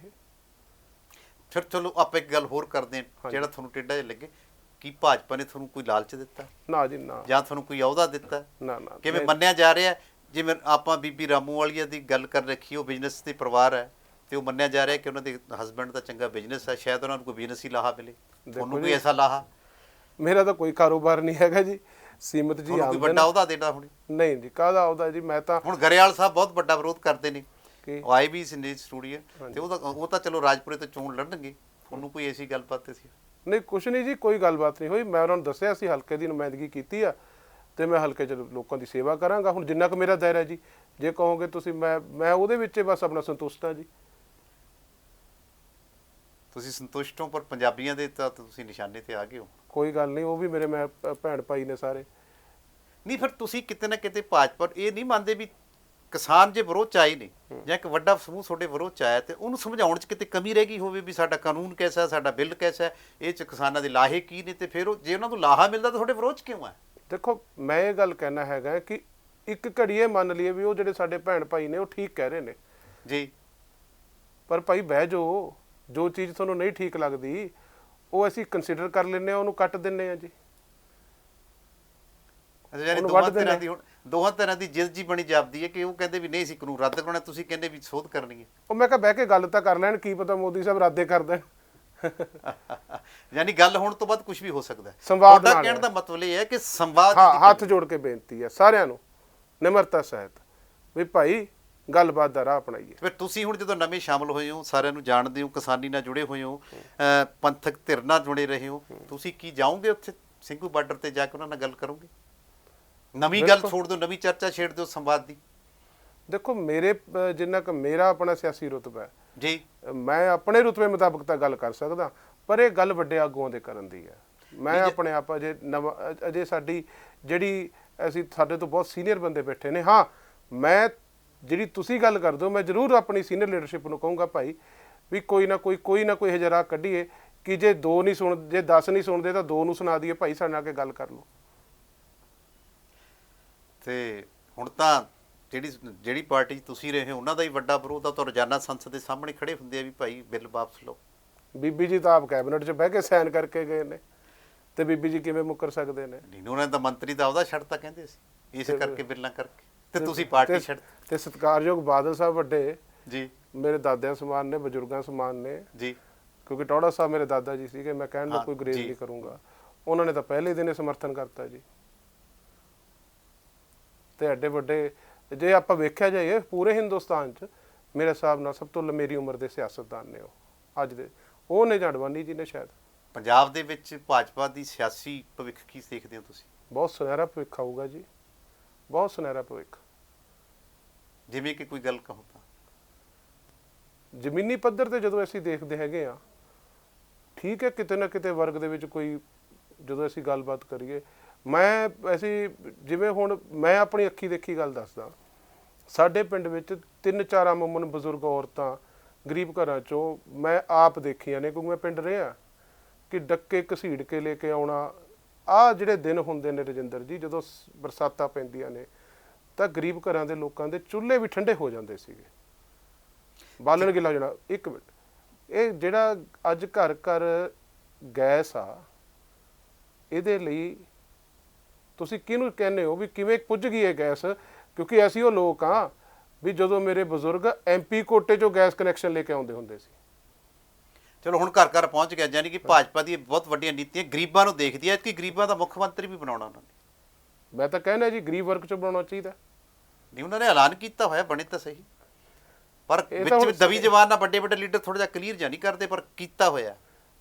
ਫਿਰ ਚਲੋ ਆਪਾਂ ਇੱਕ ਗੱਲ ਹੋਰ ਕਰਦੇ ਹਾਂ, ਜਿਹੜਾ ਤੁਹਾਨੂੰ ਟੇਢਾ ਜਿਹਾ ਲੱਗੇ, ਕੀ ਭਾਜਪਾ ਨੇ ਤੁਹਾਨੂੰ ਕੋਈ ਲਾਲਚ ਦਿੱਤਾ? ਨਾ ਜੀ ਨਾ। ਜਾਂ ਤੁਹਾਨੂੰ ਕੋਈ ਅਹੁਦਾ ਦਿੱਤਾ? ਨਾ ਨਾ। ਕਿਵੇਂ ਮੰਨਿਆ ਜਾ ਰਿਹਾ ਜਿਵੇਂ ਆਪਾਂ ਬੀਬੀ ਰਾਮੂ ਵਾਲੀਆ ਦੀ ਗੱਲ ਕਰ ਰੱਖੀ, ਉਹ ਬਿਜ਼ਨਸ ਦੇ ਪਰਿਵਾਰ ਹੈ, ਤੇ ਉਹ ਮੰਨਿਆ ਜਾ ਰਿਹਾ ਕਿ ਉਹਨਾਂ ਦੇ ਹਸਬੈਂਡ ਦਾ ਚੰਗਾ ਬਿਜ਼ਨਸ ਹੈ, ਸ਼ਾਇਦ ਉਹਨਾਂ ਨੂੰ ਕੋਈ ਬਿਜ਼ਨਸ ਹੀ ਲਾਹਾ ਮਿਲੇ, ਤੁਹਾਨੂੰ ਕੋਈ ਐਸਾ ਲਾਹਾ? ਮੇਰਾ ਤਾਂ ਕੋਈ ਕਾਰੋਬਾਰ ਨਹੀਂ ਹੈਗਾ ਜੀ, ਸੀਮਤ ਜੀ ਤੁਹਾਨੂੰ ਕੋਈ ਵੱਡਾ ਉਹਦਾ ਦੇਣਾ ਹੁਣ? ਨਹੀਂ ਜੀ, ਕਾਹਦਾ ਉਹਦਾ ਜੀ, ਮੈਂ ਤਾਂ ਹੁਣ ਗਰੇਵਾਲ ਸਾਹਿਬ ਬਹੁਤ ਵੱਡਾ ਵਿਰੋਧ ਕਰਦੇ ਨੇ, ਕੀ ਉਹ ਆਏ ਵੀ ਸਿੰਨੇ ਸਟੂਡੀਓ, ਤੇ ਉਹ ਤਾਂ ਚਲੋ ਰਾਜਪੁਰੇ ਤੋਂ ਚੋਣ ਲੜਨਗੇ, ਤੁਹਾਨੂੰ ਕੋਈ ਐਸੀ ਗੱਲਬਾਤ ਸੀ? ਨਹੀਂ, ਕੁਛ ਨਹੀਂ ਜੀ, ਕੋਈ ਗੱਲਬਾਤ ਨਹੀਂ ਹੋਈ। ਮੈਂ ਉਹਨਾਂ ਨੂੰ ਦੱਸਿਆ ਸੀ ਹਲਕੇ ਦੀ ਨੁਮਾਇੰਦਗੀ ਕੀਤੀ ਆ ਤੇ ਮੈਂ ਹਲਕੇ 'ਚ ਲੋਕਾਂ ਦੀ ਸੇਵਾ ਕਰਾਂਗਾ। ਹੁਣ ਜਿੰਨਾ ਕੁ ਮੇਰਾ ਦਾਇਰਾ ਜੀ, ਜੇ ਕਹੋਗੇ ਤੁਸੀਂ, ਮੈਂ ਉਹਦੇ ਵਿੱਚ ਬਸ ਆਪਣਾ ਸੰਤੁਸ਼ਟ ਹਾਂ ਜੀ। ਤੁਸੀਂ ਸੰਤੁਸ਼ਟ ਹੋ, ਪਰ ਪੰਜਾਬੀਆਂ ਦੇ ਤਾਂ ਤੁਸੀਂ ਨਿਸ਼ਾਨੇ ਤੇ ਆ ਗਏ ਹੋ। ਕੋਈ ਗੱਲ ਨਹੀਂ, ਉਹ ਵੀ ਮੇਰੇ ਮੈਂ ਭੈਣ ਭਾਈ ਨੇ ਸਾਰੇ। ਨਹੀਂ, ਫਿਰ ਤੁਸੀਂ ਕਿਤੇ ਨਾ ਕਿਤੇ ਭਾਜਪਾ ਇਹ ਨਹੀਂ ਮੰਨਦੇ ਵੀ ਕਿਸਾਨ ਜੇ ਵਿਰੋਧ ਚ ਆਏ ਨੇ, ਜਾਂ ਇੱਕ ਵੱਡਾ ਸਮੂਹ ਤੁਹਾਡੇ ਵਿਰੋਧ ਚ ਆਇਆ, ਤੇ ਉਹਨੂੰ ਸਮਝਾਉਣ ਚ ਕਿਤੇ ਕਮੀ ਰਹਿ ਗਈ ਹੋਵੇ ਵੀ ਸਾਡਾ ਕਾਨੂੰਨ ਕੈਸਾ, ਸਾਡਾ ਬਿੱਲ ਕੈਸਾ, ਇਹ ਚ ਕਿਸਾਨਾਂ ਦੇ ਲਾਹੇ ਕੀ ਨੇ, ਤੇ ਫਿਰ ਉਹ ਜੇ ਉਹਨਾਂ ਨੂੰ ਲਾਹਾ ਮਿਲਦਾ ਤਾਂ ਤੁਹਾਡੇ ਵਿਰੋਧ ਚ ਕਿਉਂ ਹੈ? ਦੇਖੋ, ਮੈਂ ਇਹ ਗੱਲ ਕਹਿਣਾ ਹੈਗਾ ਕਿ ਇੱਕ ਘੜੀ ਇਹ ਮੰਨ ਲਈਏ ਵੀ ਉਹ ਜਿਹੜੇ ਸਾਡੇ ਭੈਣ ਭਾਈ ਨੇ ਉਹ ਠੀਕ ਕਹਿ ਰਹੇ ਨੇ ਜੀ, ਪਰ ਭਾਈ ਬਹਿ ਜਾਓ, ਜੋ ਚੀਜ਼ ਤੁਹਾਨੂੰ ਨਹੀਂ ਠੀਕ ਲੱਗਦੀ ਉਹ ਅਸੀਂ ਕੰਸੀਡਰ ਕਰ ਲੈਂਦੇ ਹਾਂ, ਉਹਨੂੰ ਕੱਟ ਦਿੰਦੇ ਹਾਂ ਜੀ। ਯਾਨੀ ਦੋਹਾਂ ਤਰ੍ਹਾਂ ਦੀ ਜਿੱਦ ਜੀ ਬਣੀ ਜਾਪਦੀ ਹੈ ਕਿ ਉਹ ਕਹਿੰਦੇ ਵੀ ਨਹੀਂ ਸੀ ਕਾਨੂੰਨ ਰੱਦ ਕਰਾਉਣਾ, ਤੁਸੀਂ ਕਹਿੰਦੇ ਵੀ ਸੋਧ ਕਰਨੀ ਹੈ। ਉਹ ਮੈਂ ਕਿਹਾ ਬਹਿ ਕੇ ਗੱਲ ਤਾਂ ਕਰ ਲੈਣ, ਕੀ ਪਤਾ ਮੋਦੀ ਸਾਹਿਬ ਰੱਦੇ ਕਰ ਦੇਣ। ਯਾਨੀ ਗੱਲ ਹੋਣ ਤੋਂ ਬਾਅਦ ਕੁਝ ਵੀ ਹੋ ਸਕਦਾ ਹੈ। ਸੰਵਾਦ ਤੁਹਾਡਾ ਕਹਿਣ ਦਾ ਮਤਲਬ ਇਹ ਹੈ ਕਿ ਸੰਵਾਦ, ਹਾਂ, ਹੱਥ ਜੋੜ ਕੇ ਬੇਨਤੀ ਹੈ ਸਾਰਿਆਂ ਨੂੰ ਨਿਮਰਤਾ ਸਹਿਤ ਵੀ ਭਾਈ ਗੱਲਬਾਤ ਦਾ ਰਾਹ ਅਪਣਾਈਏ। ਫਿਰ ਤੁਸੀਂ ਹੁਣ ਜਦੋਂ ਨਵੇਂ ਸ਼ਾਮਲ ਹੋਏ ਹੋ, ਸਾਰਿਆਂ ਨੂੰ ਜਾਣਦੇ ਹੋ, ਕਿਸਾਨੀ ਨਾਲ ਜੁੜੇ ਹੋਏ ਹੋ, ਪੰਥਕ ਧਿਰ ਨਾਲ ਜੁੜੇ ਰਹੇ ਹੋ, ਤੁਸੀਂ ਕੀ ਜਾਓਗੇ ਉੱਥੇ ਸਿੰਘੂ ਬਾਰਡਰ ਤੇ ਜਾ ਕੇ ਉਹਨਾਂ ਨਾਲ ਗੱਲ ਕਰੋਗੇ? ਨਵੀਂ ਗੱਲ ਛੋੜ ਦਿਓ, ਨਵੀਂ ਚਰਚਾ ਛੇੜ ਦਿਓ ਸੰਵਾਦ ਦੀ। ਦੇਖੋ, ਮੇਰੇ ਜਿੰਨਾ ਕੁ ਮੇਰਾ ਆਪਣਾ ਸਿਆਸੀ ਰੁਤਬਾ ਹੈ ਜੀ, ਮੈਂ ਆਪਣੇ ਰੁਤਬੇ ਮੁਤਾਬਕ ਤਾਂ ਗੱਲ ਕਰ ਸਕਦਾ, ਪਰ ਇਹ ਗੱਲ ਵੱਡੇ ਆਗੂਆਂ ਦੇ ਕਰਨ ਦੀ ਹੈ। ਮੈਂ ਆਪਣੇ ਆਪ ਅਜੇ ਸਾਡੀ ਜਿਹੜੀ ਸਾਡੇ ਤੋਂ ਬਹੁਤ ਸੀਨੀਅਰ ਬੰਦੇ ਬੈਠੇ ਨੇ। ਹਾਂ, ਮੈਂ ਜਿਹੜੀ ਤੁਸੀਂ ਗੱਲ ਕਰ ਦਿਓ, ਮੈਂ ਜ਼ਰੂਰ ਆਪਣੀ ਸੀਨੀਅਰ ਲੀਡਰਸ਼ਿਪ ਨੂੰ ਕਹੂੰਗਾ ਭਾਈ ਵੀ ਕੋਈ ਨਾ ਕੋਈ ਇਹ ਜਿਹਾ ਰਾਹ ਕੱਢੀਏ ਕਿ ਜੇ 2 ਨਹੀਂ ਸੁਣ, ਜੇ 10 ਨਹੀਂ ਸੁਣਦੇ ਤਾਂ 2 ਨੂੰ ਸੁਣਾ ਦਈਏ, ਭਾਈ ਸਾਡੇ ਨਾਲ ਆ ਕੇ ਗੱਲ ਕਰ ਲਓ। ਤੇ ਹੁਣ ਤਾਂ ਜਿਹੜੀ ਪਾਰਟੀ ਤੁਸੀਂ ਰਹੇ ਹੋ ਉਹਨਾਂ ਦਾ ਹੀ ਵੱਡਾ ਵਿਰੋਧ ਆ, ਤਾਂ ਰੋਜ਼ਾਨਾ ਸੰਸਦ ਦੇ ਸਾਹਮਣੇ ਖੜੇ ਹੁੰਦੇ ਆ ਵੀ ਭਾਈ ਬਿੱਲ ਵਾਪਸ ਲਓ। ਬੀਬੀ ਜੀ ਤਾਂ ਆਪ ਕੈਬਨਿਟ 'ਚ ਬਹਿ ਕੇ ਸਾਈਨ ਕਰਕੇ ਗਏ ਨੇ, ਤੇ ਬੀਬੀ ਜੀ ਕਿਵੇਂ ਮੁੱਕਰ ਸਕਦੇ ਨੇ? ਨਹੀਂ, ਉਹਨਾਂ ਨੇ ਤਾਂ ਮੰਤਰੀ ਦਾ ਉਹਦਾ ਛੱਡਤਾ ਕਹਿੰਦੇ ਸੀ, ਇਸ ਕਰਕੇ ਬਿੱਲਾਂ ਕਰਕੇ, ਤੇ ਤੁਸੀਂ ਪਾਰਟੀ ਛੱਡ। ਤੇ ਸਤਿਕਾਰਯੋਗ ਬਾਦਲ ਸਾਹਿਬ ਵੱਡੇ ਜੀ, ਮੇਰੇ ਦਾਦਿਆਂ ਸਮਾਨ ਨੇ, ਬਜ਼ੁਰਗਾਂ ਸਮਾਨ ਨੇ ਜੀ, ਕਿਉਂਕਿ ਟੌੜਾ ਸਾਹਿਬ ਮੇਰੇ ਦਾਦਾ ਜੀ ਸੀਗੇ, ਮੈਂ ਕਹਿਣ ਦਾ ਕੋਈ ਗਰੇਜ਼ ਨਹੀਂ ਕਰੂੰਗਾ। ਉਹਨਾਂ ਨੇ ਤਾਂ ਪਹਿਲੇ ਦਿਨ ਸਮਰਥਨ ਕਰਤਾ ਜੀ। ਤੇ ਐਡੇ ਵੱਡੇ, ਜੇ ਆਪਾਂ ਵੇਖਿਆ ਜਾਈਏ ਪੂਰੇ ਹਿੰਦੁਸਤਾਨ 'ਚ ਮੇਰੇ ਹਿਸਾਬ ਨਾਲ ਸਭ ਤੋਂ ਮੇਰੀ ਉਮਰ ਦੇ ਸਿਆਸਤਦਾਨ ਨੇ ਉਹ ਅੱਜ ਦੇ, ਉਹ ਨੇ ਜਾਂ ਅਡਵਾਨੀ ਜੀ ਨੇ ਸ਼ਾਇਦ। ਪੰਜਾਬ ਦੇ ਵਿੱਚ ਭਾਜਪਾ ਦੀ ਸਿਆਸੀ ਭਵਿੱਖ ਕੀ ਦੇਖਦੇ ਹੋ ਤੁਸੀਂ? ਬਹੁਤ ਸੁਨਹਿਰਾ ਭਵਿੱਖ ਆਊਗਾ ਜੀ, ਬਹੁਤ ਸੁਨਹਿਰਾ ਭਵਿੱਖ। ਜਿਵੇਂ ਕਿ ਕੋਈ ਗੱਲ ਕਹੋ ਤਾਂ ਜ਼ਮੀਨੀ ਪੱਧਰ ਤੇ ਜਦੋਂ ਅਸੀਂ ਦੇਖਦੇ ਹੈਗੇ ਆ, ਠੀਕ ਹੈ, ਕਿਤੇ ਨਾ ਕਿਤੇ ਵਰਗ ਦੇ ਵਿੱਚ ਕੋਈ, ਜਦੋਂ ਅਸੀਂ ਗੱਲਬਾਤ ਕਰੀਏ, ਜਿਵੇਂ ਹੁਣ ਮੈਂ ਆਪਣੀ ਅੱਖੀ ਦੇਖੀ ਗੱਲ ਦੱਸਦਾ, ਸਾਡੇ ਪਿੰਡ ਵਿੱਚ 3-4 ਅਮੂਮਨ ਬਜ਼ੁਰਗ ਔਰਤਾਂ ਗਰੀਬ ਘਰਾਂ 'ਚੋਂ ਮੈਂ ਆਪ ਦੇਖੀਆਂ ਨੇ, ਕਿਉਂਕਿ ਮੈਂ ਪਿੰਡ ਰਿਹਾ, ਕਿ ਡੱਕੇ ਘਸੀੜ ਕੇ ਲੈ ਕੇ ਆਉਣਾ। ਆਹ ਜਿਹੜੇ ਦਿਨ ਹੁੰਦੇ ਨੇ ਰਜਿੰਦਰ ਜੀ, ਜਦੋਂ ਬਰਸਾਤਾਂ ਪੈਂਦੀਆਂ ਨੇ ਤਾਂ ਗਰੀਬ ਘਰਾਂ ਦੇ ਲੋਕਾਂ ਦੇ ਚੁੱਲ੍ਹੇ ਵੀ ਠੰਡੇ ਹੋ ਜਾਂਦੇ ਸੀਗੇ, ਬਾਲਣ ਗਿੱਲਾ ਹੋ ਜਾਣਾ। ਇੱਕ ਮਿੰਟ, ਇਹ ਜਿਹੜਾ ਅੱਜ ਘਰ ਘਰ ਗੈਸ ਆ, ਇਹਦੇ ਲਈ ਤੁਸੀਂ ਕਿਹਨੂੰ ਕਹਿੰਦੇ ਹੋ ਵੀ ਕਿਵੇਂ ਪੁੱਜ ਗਈ ਇਹ ਗੈਸ? ਕਿਉਂਕਿ ਅਸੀਂ ਉਹ ਲੋਕ ਆ ਵੀ ਜਦੋਂ ਮੇਰੇ ਬਜ਼ੁਰਗ MP ਕੋਟੇ 'ਚੋਂ ਗੈਸ ਕਨੈਕਸ਼ਨ ਲੈ ਕੇ ਆਉਂਦੇ ਹੁੰਦੇ ਸੀ। ਚਲੋ ਹੁਣ ਘਰ ਘਰ ਪਹੁੰਚ ਗਿਆ, ਯਾਨੀ ਕਿ ਭਾਜਪਾ ਦੀ ਬਹੁਤ ਵੱਡੀਆਂ ਨੀਤੀਆਂ ਗਰੀਬਾਂ ਨੂੰ ਦੇਖਦੀ ਹੈ ਕਿ ਗਰੀਬਾਂ ਦਾ ਮੁੱਖ ਮੰਤਰੀ ਵੀ ਬਣਾਉਣਾ ਉਹਨਾਂ ਨੇ। ਮੈਂ ਤਾਂ ਕਹਿੰਦਾ ਜੀ ਗਰੀਬ ਵਰਗ 'ਚ ਬਣਾਉਣਾ ਚਾਹੀਦਾ। ਨਹੀਂ, ਉਹਨਾਂ ਨੇ ਐਲਾਨ ਕੀਤਾ ਹੋਇਆ, ਬਣੇ ਤਾਂ ਸਹੀ, ਪਰ ਵਿੱਚ ਦਬੀ ਜਵਾਨ ਨਾਲ ਵੱਡੇ ਵੱਡੇ ਲੀਡਰ ਥੋੜਾ ਜਿਹਾ ਕਲੀਅਰ ਜਾਂ ਨਹੀਂ ਕਰਦੇ, ਪਰ ਕੀਤਾ ਹੋਇਆ।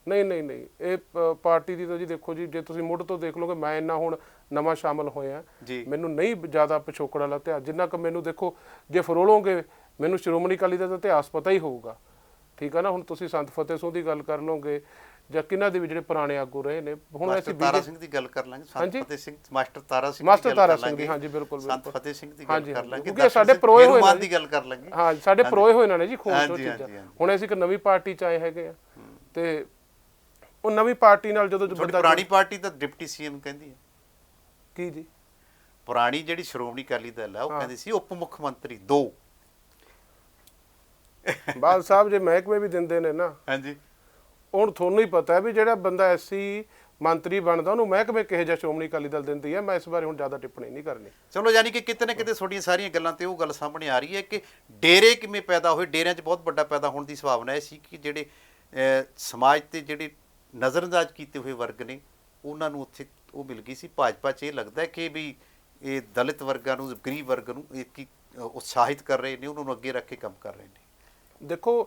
ਨਹੀਂ, ਇਹ ਪਾਰਟੀ ਦੀ ਤਾਂ ਜੀ ਦੇਖੋ ਜੀ, ਜੇ ਤੁਸੀਂ ਮੁੱਢ ਤੋਂ ਦੇਖ ਲਓਗੇ, ਮੈਂ ਇੰਨਾ ਹੁਣ ਨਵਾਂ ਸ਼ਾਮਲ ਹੋਇਆ, ਮੈਨੂੰ ਨਹੀਂ ਜ਼ਿਆਦਾ ਪਿਛੋਕੜ ਵਾਲਾ ਇਤਿਹਾਸ, ਜਿੰਨਾ ਕਿ ਮੈਨੂੰ ਦੇਖੋ ਜੇ ਫਰੋਲੋਗੇ ਮੈਨੂੰ ਸ਼੍ਰੋਮਣੀ ਅਕਾਲੀ ਦਲ ਦਾ ਇਤਿਹਾਸ ਪਤਾ ਹੀ ਹੋਊਗਾ, ਠੀਕ ਆ ਨਾ। ਹੁਣ ਤੁਸੀਂ ਸੰਤ ਫਤਿਹ ਸਿੰਘ ਦੀ ਗੱਲ ਕਰ ਲਓਗੇ ਜਾਂ ਕਿਹਨਾਂ ਦੇ ਵੀ ਜਿਹੜੇ ਪੁਰਾਣੇ ਆਗੂ ਰਹੇ ਨੇ, ਹੁਣ ਅਸੀਂ ਤਾਰਾ ਸਿੰਘ ਦੀ ਗੱਲ ਕਰ ਲਾਂਗੇ, ਸੰਤ ਫਤਿਹ ਸਿੰਘ, ਮਾਸਟਰ ਤਾਰਾ ਸਿੰਘ ਦੀ, ਹਾਂਜੀ ਬਿਲਕੁਲ, ਸੰਤ ਫਤਿਹ ਸਿੰਘ ਦੀ ਗੱਲ ਕਰ ਲਾਂਗੇ, ਕਿਉਂਕਿ ਸਾਡੇ ਪਰੋਏ ਹੋਏ ਨੇ ਦੀ ਗੱਲ ਕਰ ਲਾਂਗੇ। ਹਾਂ, ਸਾਡੇ ਪਰੋਏ ਹੋਏ ਨੇ ਜੀ ਖੂਨ ਤੋਂ ਚੀਜ਼ਾਂ। ਹੁਣ ਅਸੀਂ ਇੱਕ ਨਵੀਂ ਪਾਰਟੀ 'ਚ ਆਏ ਹੈਗੇ ਆ, ਤੇ ਉਹ ਨਵੀਂ ਪਾਰਟੀ ਨਾਲ ਜਦੋਂ ਬੰਦਾ, ਪੁਰਾਣੀ ਪਾਰਟੀ ਤਾਂ ਡਿਪਟੀ CM ਕਹਿੰਦੀ ਹੈ। ਕੀ ਜੀ? ਪੁਰਾਣੀ ਜਿਹੜੀ ਸ਼੍ਰੋਮਣੀ ਅਕਾਲੀ ਦਲ ਆ, ਉਹ ਕਹਿੰਦੀ ਸੀ ਉਪ ਮੁੱਖ ਮੰਤਰੀ 2। ਬਾਲ ਸਾਹਿਬ ਜੇ ਮਹਿਕਮੇ ਵੀ ਦਿੰਦੇ ਨੇ ਨਾ, ਹਾਂਜੀ, ਹੁਣ ਤੁਹਾਨੂੰ ਹੀ ਪਤਾ ਹੈ ਵੀ ਜਿਹੜਾ ਬੰਦਾ SC ਮੰਤਰੀ ਬਣਦਾ ਉਹਨੂੰ ਮਹਿਕਮੇ ਕਿਹੋ ਜਿਹਾ ਸ਼੍ਰੋਮਣੀ ਅਕਾਲੀ ਦਲ ਦਿੰਦੀ ਹੈ। ਮੈਂ ਇਸ ਬਾਰੇ ਹੁਣ ਜ਼ਿਆਦਾ ਟਿੱਪਣੀ ਨਹੀਂ ਕਰਨੀ। ਚਲੋ ਯਾਨੀ ਕਿ ਕਿਤੇ ਨਾ ਕਿਤੇ ਤੁਹਾਡੀਆਂ ਸਾਰੀਆਂ ਗੱਲਾਂ ਤੇ ਉਹ ਗੱਲ ਸਾਹਮਣੇ ਆ ਰਹੀ ਹੈ ਕਿ ਡੇਰੇ ਕਿਵੇਂ ਪੈਦਾ ਹੋਏ, ਡੇਰਿਆਂ 'ਚ ਬਹੁਤ ਵੱਡਾ ਪੈਦਾ ਹੋਣ ਦੀ ਸੰਭਾਵਨਾ ਇਹ ਸੀ ਕਿ ਜਿਹੜੇ ਸਮਾਜ ਤੇ ਜਿਹੜੇ ਨਜ਼ਰਅੰਦਾਜ਼ ਕੀਤੇ ਹੋਏ ਵਰਗ ਨੇ ਉਹਨਾਂ ਨੂੰ ਉੱਥੇ ਉਹ ਮਿਲ ਗਈ ਸੀ। ਭਾਜਪਾ 'ਚ ਇਹ ਲੱਗਦਾ ਕਿ ਵੀ ਇਹ ਦਲਿਤ ਵਰਗਾਂ ਨੂੰ, ਗਰੀਬ ਵਰਗ ਨੂੰ ਇੱਕ ਹੀ ਉਤਸ਼ਾਹਿਤ ਕਰ ਰਹੇ ਨੇ, ਉਹਨਾਂ ਨੂੰ ਅੱਗੇ ਰੱਖ ਕੇ ਕੰਮ ਕਰ ਰਹੇ ਨੇ। ਦੇਖੋ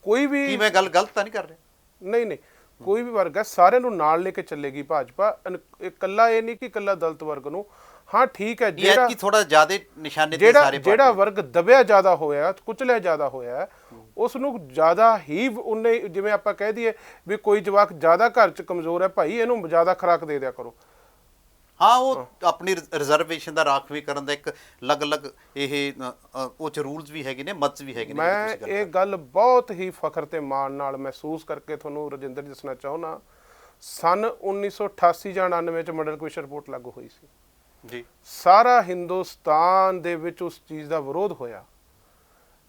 ਕੋਈ ਵੀ, ਕੀ ਮੈਂ ਗੱਲ ਗਲਤ ਤਾਂ ਨਹੀਂ ਕਰ ਰਿਹਾ? ਨਹੀਂ ਨਹੀਂ, ਕੋਈ ਵੀ ਵਰਗ ਹੈ ਸਾਰਿਆਂ ਨੂੰ ਨਾਲ ਲੈ ਕੇ ਚੱਲੇਗੀ ਭਾਜਪਾ। ਇਕੱਲਾ ਇਹ ਨਹੀਂ ਕਿ ਇਕੱਲਾ ਦਲਿਤ ਵਰਗ ਨੂੰ। ਹਾਂ ਠੀਕ ਹੈ, ਜਿਹੜਾ ਕਿ ਥੋੜਾ ਜ਼ਿਆਦਾ ਨਿਸ਼ਾਨੇ ਤੇ ਸਾਰੇ ਜਿਹੜਾ ਵਰਗ ਦਬਿਆ ਜ਼ਿਆਦਾ ਹੋਇਆ, ਕੁਚਲਿਆ ਜ਼ਿਆਦਾ ਹੋਇਆ, ਉਸ ਨੂੰ ਜ਼ਿਆਦਾ ਹੀ ਉਹਨੇ, ਜਿਵੇਂ ਆਪਾਂ ਕਹਿ ਦਈਏ ਵੀ ਕੋਈ ਜਵਾਕ ਜ਼ਿਆਦਾ ਘਰ 'ਚ ਕਮਜ਼ੋਰ ਹੈ, ਭਾਈ ਇਹਨੂੰ ਜ਼ਿਆਦਾ ਖੁਰਾਕ ਦੇ ਦਿਆ ਕਰੋ। ਹਾਂ, ਉਹ ਆਪਣੀ ਰਿਜ਼ਰਵੇਸ਼ਨ ਦਾ ਰਾਖਵੇਂ ਕਰਨ ਦਾ ਇੱਕ ਅਲੱਗ-ਅਲੱਗ ਇਹ ਉਹ 'ਚ ਰੂਲਸ ਵੀ ਹੈਗੇ ਨੇ, ਮਤਸ ਵੀ ਹੈਗੇ ਨੇ। ਮੈਂ ਇਹ ਗੱਲ ਬਹੁਤ ਹੀ ਫਖਰ ਤੇ ਮਾਣ ਨਾਲ ਮਹਿਸੂਸ ਕਰਕੇ ਤੁਹਾਨੂੰ ਰਜਿੰਦਰ ਜੀ ਦੱਸਣਾ ਚਾਹੁੰਦਾ, ਸਨ 1988 ਜਾਂ 99 'ਚ ਮੰਡਲ ਕਮਿਸ਼ਨ ਰਿਪੋਰਟ ਲਾਗੂ ਹੋਈ ਸੀ ਜੀ। ਸਾਰਾ ਹਿੰਦੁਸਤਾਨ ਦੇ ਵਿੱਚ ਉਸ ਚੀਜ਼ ਦਾ ਵਿਰੋਧ ਹੋਇਆ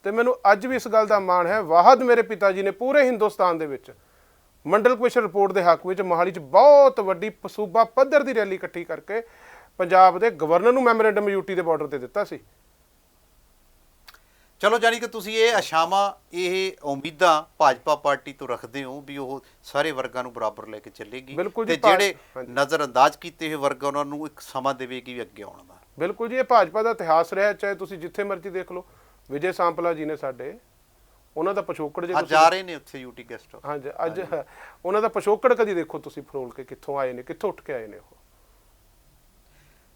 ਤੇ ਮੈਨੂੰ ਅੱਜ ਵੀ ਇਸ ਗੱਲ ਦਾ ਮਾਣ ਹੈ, ਵਾਹਦ ਮੇਰੇ ਪਿਤਾ ਜੀ ਨੇ ਪੂਰੇ ਹਿੰਦੁਸਤਾਨ ਦੇ ਵਿੱਚ ਮੰਡਲ ਕਮਿਸ਼ਨ ਰਿਪੋਰਟ ਦੇ ਹੱਕ ਵਿੱਚ ਮੋਹਾਲੀ 'ਚ ਬਹੁਤ ਵੱਡੀ ਸੂਬਾ ਪੱਧਰ ਦੀ ਰੈਲੀ ਇਕੱਠੀ ਕਰਕੇ ਪੰਜਾਬ ਦੇ ਗਵਰਨਰ ਨੂੰ ਮੈਮੋਰੈਂਡਮ ਯੂਟੀ ਦੇ ਬਾਰਡਰ ਤੇ ਦਿੱਤਾ ਸੀ। ਚਲੋ ਜਾਨੀ ਕਿ ਤੁਸੀਂ ਇਹ ਆਸ਼ਾਵਾਂ, ਇਹ ਉਮੀਦਾਂ ਭਾਜਪਾ ਪਾਰਟੀ ਤੋਂ ਰੱਖਦੇ ਹੋ ਵੀ ਉਹ ਸਾਰੇ ਵਰਗਾਂ ਨੂੰ ਬਰਾਬਰ ਲੈ ਕੇ ਚੱਲੇਗੀ ਤੇ ਜਿਹੜੇ ਨਜ਼ਰਅੰਦਾਜ਼ ਕੀਤੇ ਹੋਏ ਵਰਗ ਉਹਨਾਂ ਨੂੰ ਇੱਕ ਸਮਾਂ ਦੇਵੇਗੀ ਵੀ ਅੱਗੇ ਆਉਣ ਦਾ। ਬਿਲਕੁਲ ਜੀ, ਇਹ ਭਾਜਪਾ ਦਾ ਇਤਿਹਾਸ ਰਿਹਾ, ਚਾਹੇ ਤੁਸੀਂ ਜਿੱਥੇ ਮਰਜ਼ੀ ਦੇਖ ਲਓ। ਵਿਜੇ ਸਾਂਪਲਾ ਜੀ ਨੇ ਸਾਡੇ, ਉਹਨਾਂ ਦਾ ਪਿਛੋਕੜ ਜੇ ਅੱਜ ਜਾ ਰਹੇ ਨੇ ਉੱਥੇ ਯੂਟੀ ਗੈਸਟ ਹਾਊਸ। ਹਾਂਜੀ, ਅੱਜ ਉਹਨਾਂ ਦਾ ਪਿਛੋਕੜ ਕਦੀ ਦੇਖੋ ਤੁਸੀਂ ਫਰੋਲ ਕੇ, ਕਿੱਥੋਂ ਆਏ ਨੇ, ਕਿੱਥੋਂ ਉੱਠ ਕੇ ਆਏ ਨੇ ਉਹ।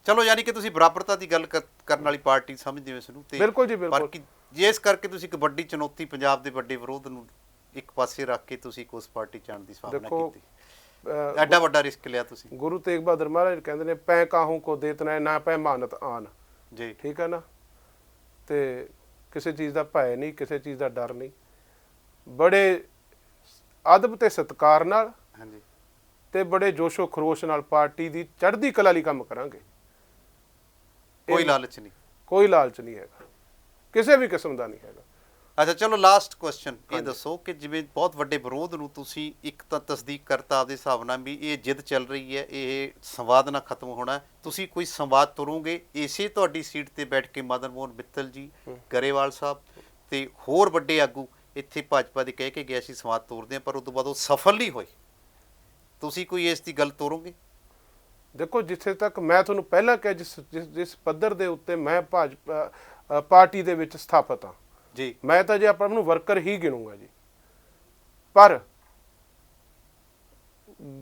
ਚਲੋ ਯਾਨੀ ਕਿ ਤੁਸੀਂ ਬਰਾਬਰਤਾ ਦੀ ਗੱਲ ਕਰਨ ਵਾਲੀ ਪਾਰਟੀ ਸਮਝਦੇ ਹੋ ਇਸ ਨੂੰ ਤੇ ਬਿਲਕੁਲ ਜੀ, ਬਿਲਕੁਲ। ਜੇ ਇਸ ਕਰਕੇ ਤੁਸੀਂ ਇੱਕ ਵੱਡੀ ਚੁਣੌਤੀ ਪੰਜਾਬ ਦੇ ਵੱਡੇ ਵਿਰੋਧ ਨੂੰ ਇੱਕ ਪਾਸੇ ਰੱਖ ਕੇ ਤੁਸੀਂ ਉਸ ਪਾਰਟੀ ਚ ਆਉਣ ਦੀ ਸੰਭਾਵਨਾ ਕੀਤੀ, ਐਡਾ ਵੱਡਾ ਰਿਸਕ ਲਿਆ ਤੁਸੀਂ। ਗੁਰੂ ਤੇਗ ਬਹਾਦਰ ਮਹਾਰਾਜ ਕਹਿੰਦੇ ਨੇ, ਪੈ ਕਾਹੂ ਕੋ ਦੇਤਨਾ ਨਾ ਪੈ ਮਾਨਤ ਆਨ ਜੀ, ਠੀਕ ਹੈ ਨਾ। ਤੇ ਕਿਸੇ ਚੀਜ਼ ਦਾ ਭੈ ਨਹੀਂ, ਕਿਸੇ ਚੀਜ਼ ਦਾ ਡਰ ਨਹੀਂ, ਬੜੇ ਅਦਬ ਤੇ ਸਤਿਕਾਰ ਨਾਲ, ਹਾਂਜੀ, ਤੇ ਬੜੇ ਜੋਸ਼ੋ ਖਰੋਸ਼ ਨਾਲ ਪਾਰਟੀ ਦੀ ਚੜ੍ਹਦੀ ਕਲਾ ਲਈ ਕੰਮ ਕਰਾਂਗੇ। ਕੋਈ ਲਾਲਚ ਨਹੀਂ, ਕੋਈ ਲਾਲਚ ਨਹੀਂ ਹੈਗਾ, ਕਿਸੇ ਵੀ ਕਿਸਮ ਦਾ ਨਹੀਂ ਹੈਗਾ। ਅੱਛਾ ਚਲੋ ਲਾਸਟ ਕੁਐਸਚਨ ਇਹ ਦੱਸੋ ਕਿ ਜਿਵੇਂ ਬਹੁਤ ਵੱਡੇ ਵਿਰੋਧ ਨੂੰ ਤੁਸੀਂ ਇੱਕ ਤਾਂ ਤਸਦੀਕ ਕਰਤਾ ਆਪਦੇ ਹਿਸਾਬ ਨਾਲ ਵੀ ਇਹ ਜਿੱਦ ਚੱਲ ਰਹੀ ਹੈ, ਇਹ ਸੰਵਾਦ ਨਾਲ ਖਤਮ ਹੋਣਾ, ਤੁਸੀਂ ਕੋਈ ਸੰਵਾਦ ਤੁਰੋਗੇ ਇਸੇ ਤੁਹਾਡੀ ਸੀਟ ਤੇ ਬੈਠ ਕੇ ਮਦਨ ਮੋਹਨ ਮਿੱਤਲ ਜੀ, ਗਰੇਵਾਲ ਸਾਹਿਬ ਤੇ ਹੋਰ ਵੱਡੇ ਆਗੂ ਇੱਥੇ ਭਾਜਪਾ ਦੇ ਕਹਿ ਕੇ ਗਿਆ ਸੀ ਸੰਵਾਦ ਤੋਰਦੇ ਆ, ਪਰ ਉਸ ਤੋਂ ਬਾਅਦ ਉਹ ਸਫਲ ਨਹੀਂ ਹੋਏ, ਤੁਸੀਂ ਕੋਈ ਇਸ ਦੀ ਗੱਲ ਤੋਰੋਗੇ? ਦੇਖੋ, ਜਿੱਥੇ ਤੱਕ ਮੈਂ ਤੁਹਾਨੂੰ ਪਹਿਲਾਂ ਕਿਹਾ, ਜਿਸ ਪੱਧਰ ਦੇ ਉੱਤੇ ਮੈਂ ਭਾਜਪਾ ਪਾਰਟੀ ਦੇ ਵਿੱਚ ਸਥਾਪਿਤ ਹਾਂ ਜੀ, ਮੈਂ ਤਾਂ ਜੇ ਆਪਾਂ ਨੂੰ ਵਰਕਰ ਹੀ ਗਿਣੂੰਗਾ ਜੀ। ਪਰ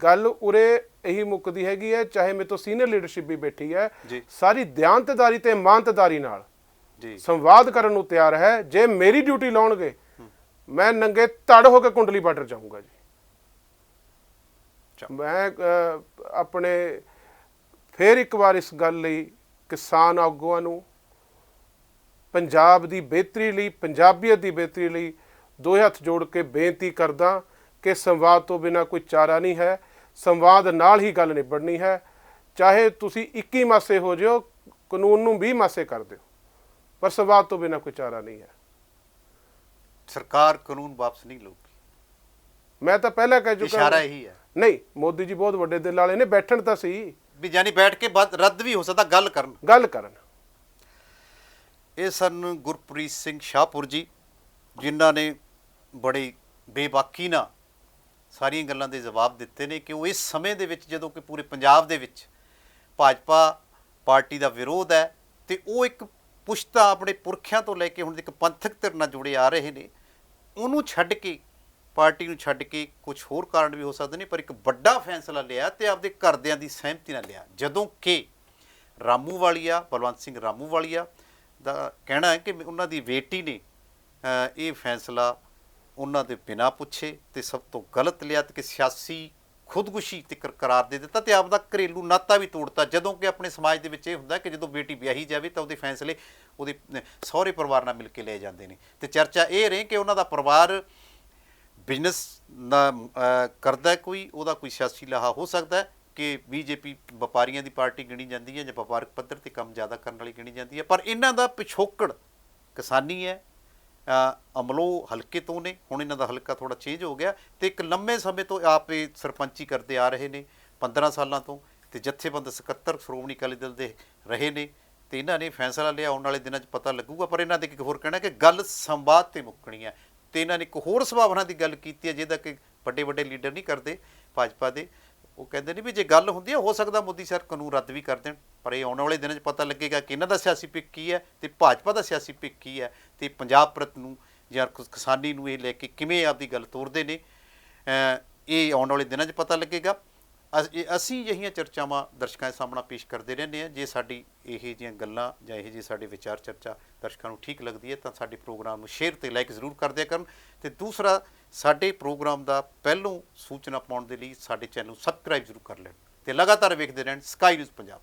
ਗੱਲ ਉਰੇ ਇਹੀ ਮੁੱਕਦੀ ਹੈਗੀ ਹੈ, ਚਾਹੇ ਮੇਰੇ ਤੋਂ ਸੀਨੀਅਰ ਲੀਡਰਸ਼ਿਪ ਵੀ ਬੈਠੀ ਹੈ, ਸਾਰੀ ਦਿਆਨਤਦਾਰੀ ਤੇ ਇਮਾਨਤਦਾਰੀ ਨਾਲ ਸੰਵਾਦ ਕਰਨ ਨੂੰ ਤਿਆਰ ਹੈ। ਜੇ ਮੇਰੀ ਡਿਊਟੀ ਲਾਉਣਗੇ, ਮੈਂ ਨੰਗੇ ਧੜ ਹੋ ਕੇ ਕੁੰਡਲੀ ਬਾਰਡਰ ਜਾਊਂਗਾ ਜੀ। ਮੈਂ ਆਪਣੇ ਫੇਰ ਇੱਕ ਵਾਰ ਇਸ ਗੱਲ ਲਈ ਕਿਸਾਨ ਆਗੂਆਂ ਨੂੰ, ਪੰਜਾਬ ਦੀ ਬਿਹਤਰੀ ਲਈ, ਪੰਜਾਬੀਅਤ ਦੀ ਬਿਹਤਰੀ ਲਈ ਦੋ ਹੱਥ ਜੋੜ ਕੇ ਬੇਨਤੀ ਕਰਦਾ ਕਿ ਸੰਵਾਦ ਤੋਂ ਬਿਨਾਂ ਕੋਈ ਚਾਰਾ ਨਹੀਂ ਹੈ, ਸੰਵਾਦ ਨਾਲ ਹੀ ਗੱਲ ਨਿਬੜਨੀ ਹੈ। ਚਾਹੇ ਤੁਸੀਂ 21 ਮਾਸੇ ਹੋ ਜਿਓ, ਕਾਨੂੰਨ ਨੂੰ 20 ਮਾਸੇ ਕਰ ਦਿਓ, ਪਰ ਸੰਵਾਦ ਤੋਂ ਬਿਨਾਂ ਕੋਈ ਚਾਰਾ ਨਹੀਂ ਹੈ। ਸਰਕਾਰ ਕਾਨੂੰਨ ਵਾਪਸ ਨਹੀਂ ਲਊਗੀ, ਮੈਂ ਤਾਂ ਪਹਿਲਾਂ ਕਹਿ ਚੁੱਕਾ, ਇਸ਼ਾਰਾ ਇਹੀ ਹੈ। ਨਹੀਂ, ਮੋਦੀ ਜੀ ਬਹੁਤ ਵੱਡੇ ਦਿਲ ਵਾਲੇ ਨੇ, ਬੈਠਣ ਤਾਂ ਸੀ ਵੀ ਜਾਨੀ ਬੈਠ ਕੇ ਬਾਅਦ ਰੱਦ ਵੀ ਹੋ ਸਕਦਾ, ਗੱਲ ਕਰਨ। ਇਹ ਸਨ ਗੁਰਪ੍ਰੀਤ ਸਿੰਘ ਸ਼ਾਹਪੁਰ ਜੀ, ਜਿਨ੍ਹਾਂ ਨੇ ਬੜੀ ਬੇਬਾਕੀ ਨਾਲ ਸਾਰੀਆਂ ਗੱਲਾਂ ਦੇ ਜਵਾਬ ਦਿੱਤੇ ਨੇ ਕਿ ਉਹ ਇਸ ਸਮੇਂ ਦੇ ਵਿੱਚ ਜਦੋਂ ਕਿ ਪੂਰੇ ਪੰਜਾਬ ਦੇ ਵਿੱਚ ਭਾਜਪਾ ਪਾਰਟੀ ਦਾ ਵਿਰੋਧ ਹੈ ਤੇ ਉਹ ਇੱਕ ਪੁਸ਼ਤਾ ਆਪਣੇ ਪੁਰਖਿਆਂ ਤੋਂ ਲੈ ਕੇ ਹੁਣ ਇੱਕ ਪੰਥਕ ਧਿਰ ਨਾਲ ਜੁੜੇ ਆ ਰਹੇ ਨੇ, ਉਹਨੂੰ ਛੱਡ ਕੇ, ਪਾਰਟੀ ਨੂੰ ਛੱਡ ਕੇ ਕੁਝ ਹੋਰ ਕਾਰਨ ਵੀ ਹੋ ਸਕਦੇ ਨੇ, ਪਰ ਇੱਕ ਵੱਡਾ ਫੈਸਲਾ ਲਿਆ ਤੇ ਆਪਦੇ ਘਰਦਿਆਂ ਦੀ ਸਹਿਮਤੀ ਨਾਲ ਲਿਆ। ਜਦੋਂ ਕਿ ਰਾਮੂਵਾਲੀਆ, ਬਲਵੰਤ ਸਿੰਘ ਰਾਮੂਵਾਲੀਆ ਦਾ ਕਹਿਣਾ ਹੈ ਕਿ ਉਹਨਾਂ ਦੀ ਬੇਟੀ ਨੇ ਇਹ ਫੈਸਲਾ ਉਹਨਾਂ ਦੇ ਬਿਨਾਂ ਪੁੱਛੇ ਤੇ ਸਭ ਤੋਂ ਗਲਤ ਲਿਆ ਤੇ ਕਿ ਸਿਆਸੀ ਖੁਦਕੁਸ਼ੀ ਤੇ ਕਰਾਰ ਦੇ ਦਿੱਤਾ ਤੇ ਆਪਦਾ ਘਰੇਲੂ ਨਾਤਾ ਵੀ ਤੋੜਤਾ। ਜਦੋਂ ਕਿ ਆਪਣੇ ਸਮਾਜ ਦੇ ਵਿੱਚ ਇਹ ਹੁੰਦਾ ਕਿ ਜਦੋਂ ਬੇਟੀ ਵਿਆਹੀ ਜਾਵੇ ਤਾਂ ਉਹਦੇ ਫੈਸਲੇ ਉਹਦੇ ਸਹੁਰੇ ਪਰਿਵਾਰ ਨਾਲ ਮਿਲ ਕੇ ਲਏ ਜਾਂਦੇ ਨੇ, ਤੇ ਚਰਚਾ ਇਹ ਰਹੀ ਕਿ ਉਹਨਾਂ ਦਾ ਪਰਿਵਾਰ ਬਿਜ਼ਨਸ ਕਰਦਾ, ਕੋਈ ਉਹਦਾ ਕੋਈ ਸਿਆਸੀ ਲਾਹਾ ਹੋ ਸਕਦਾ ਹੈ ਕਿ ਬੀਜੇਪੀ ਵਪਾਰੀਆਂ ਦੀ ਪਾਰਟੀ ਗਿਣੀ ਜਾਂਦੀ ਹੈ ਜਾਂ ਵਪਾਰਕ ਪੱਧਰ ਤੇ ਕੰਮ ਜ਼ਿਆਦਾ ਕਰਨ ਵਾਲੀ ਗਿਣੀ ਜਾਂਦੀ ਹੈ, ਪਰ ਇਹਨਾਂ ਦਾ ਪਿਛੋਕੜ ਕਿਸਾਨੀ ਹੈ, ਅਮਲੋ ਹਲਕੇ ਤੋਂ ਨੇ, ਹੁਣ ਇਹਨਾਂ ਦਾ ਹਲਕਾ ਥੋੜਾ ਚੇਂਜ ਹੋ ਗਿਆ ਤੇ ਇੱਕ ਲੰਮੇ ਸਮੇਂ ਤੋਂ ਆਪ ਇਹ ਸਰਪੰਚੀ ਕਰਦੇ ਆ ਰਹੇ ਨੇ। 15 ਸਾਲਾਂ ਤੋਂ, ਤੇ ਜਥੇਬੰਦ ਸਕੱਤਰ ਸ਼੍ਰੋਮਣੀ ਅਕਾਲੀ ਦਲ ਦੇ ਰਹੇ ਨੇ, ਤੇ ਇਹਨਾਂ ਨੇ ਫੈਸਲਾ ਲਿਆ। ਆਉਣ ਵਾਲੇ ਦਿਨਾਂ 'ਚ ਪਤਾ ਲੱਗੂਗਾ। ਪਰ ਇਹਨਾਂ ਦੇ ਇੱਕ ਹੋਰ ਕਹਿਣਾ ਕਿ ਗੱਲ ਸੰਵਾਦ ਤੇ ਮੁੱਕਣੀ ਹੈ। ਤੇ ਇਹਨਾਂ ਨੇ ਇੱਕ ਹੋਰ ਸੰਭਾਵਨਾ ਦੀ ਗੱਲ ਕੀਤੀ ਹੈ, ਜਿਹਦਾ ਕਿ ਵੱਡੇ ਵੱਡੇ ਲੀਡਰ ਨਹੀਂ ਕਰਦੇ ਭਾਜਪਾ ਦੇ। ਉਹ ਕਹਿੰਦੇ ਨੇ ਵੀ ਜੇ ਗੱਲ ਹੁੰਦੀ ਹੈ, ਹੋ ਸਕਦਾ ਮੋਦੀ ਸਰ ਕਾਨੂੰਨ ਰੱਦ ਵੀ ਕਰ ਦੇਣ, ਪਰ ਇਹ ਆਉਣ ਵਾਲੇ ਦਿਨਾਂ 'ਚ ਪਤਾ ਲੱਗੇਗਾ ਕਿ ਇਹਨਾਂ ਦਾ ਸਿਆਸੀ ਭਿੱਖ ਕੀ ਹੈ ਤੇ ਭਾਜਪਾ ਦਾ ਸਿਆਸੀ ਭਿੱਖ ਕੀ ਹੈ, ਤੇ ਪੰਜਾਬ ਪ੍ਰਤ ਨੂੰ ਜਾਂ ਕਿਸਾਨੀ ਨੂੰ ਇਹ ਲੈ ਕੇ ਕਿਵੇਂ ਆਪਦੀ ਗੱਲ ਤੋਰਦੇ ਨੇ। ਇਹ ਆਉਣ ਵਾਲੇ ਦਿਨਾਂ 'ਚ ਪਤਾ ਲੱਗੇਗਾ। ਅਸੀਂ ਅਜਿਹੀਆਂ ਚਰਚਾਵਾਂ ਦਰਸ਼ਕਾਂ ਦੇ ਸਾਹਮਣੇ ਪੇਸ਼ ਕਰਦੇ ਰਹਿੰਦੇ ਹਾਂ। ਜੇ ਸਾਡੀ ਇਹ ਜਿਹੀਆਂ ਗੱਲਾਂ ਜਾਂ ਇਹ ਜਿਹੇ ਸਾਡੇ ਵਿਚਾਰ ਚਰਚਾ ਦਰਸ਼ਕਾਂ ਨੂੰ ਠੀਕ ਲੱਗਦੀ ਹੈ ਤਾਂ ਸਾਡੇ ਪ੍ਰੋਗਰਾਮ ਨੂੰ ਸ਼ੇਅਰ ਤੇ ਲਾਈਕ ਜ਼ਰੂਰ ਕਰ ਦਿਆ ਕਰਨ। ਤੇ ਦੂਸਰਾ, ਸਾਡੇ ਪ੍ਰੋਗਰਾਮ ਦਾ ਪਹਿਲੋਂ ਸੂਚਨਾ ਪਾਉਣ ਦੇ ਲਈ ਸਾਡੇ ਚੈਨਲ ਨੂੰ ਸਬਸਕ੍ਰਾਈਬ ਜ਼ਰੂਰ ਕਰ ਲੈਣ ਤੇ ਲਗਾਤਾਰ ਵੇਖਦੇ ਰਹਿਣ ਸਕਾਈ ਨਿਊਜ਼ ਪੰਜਾਬ।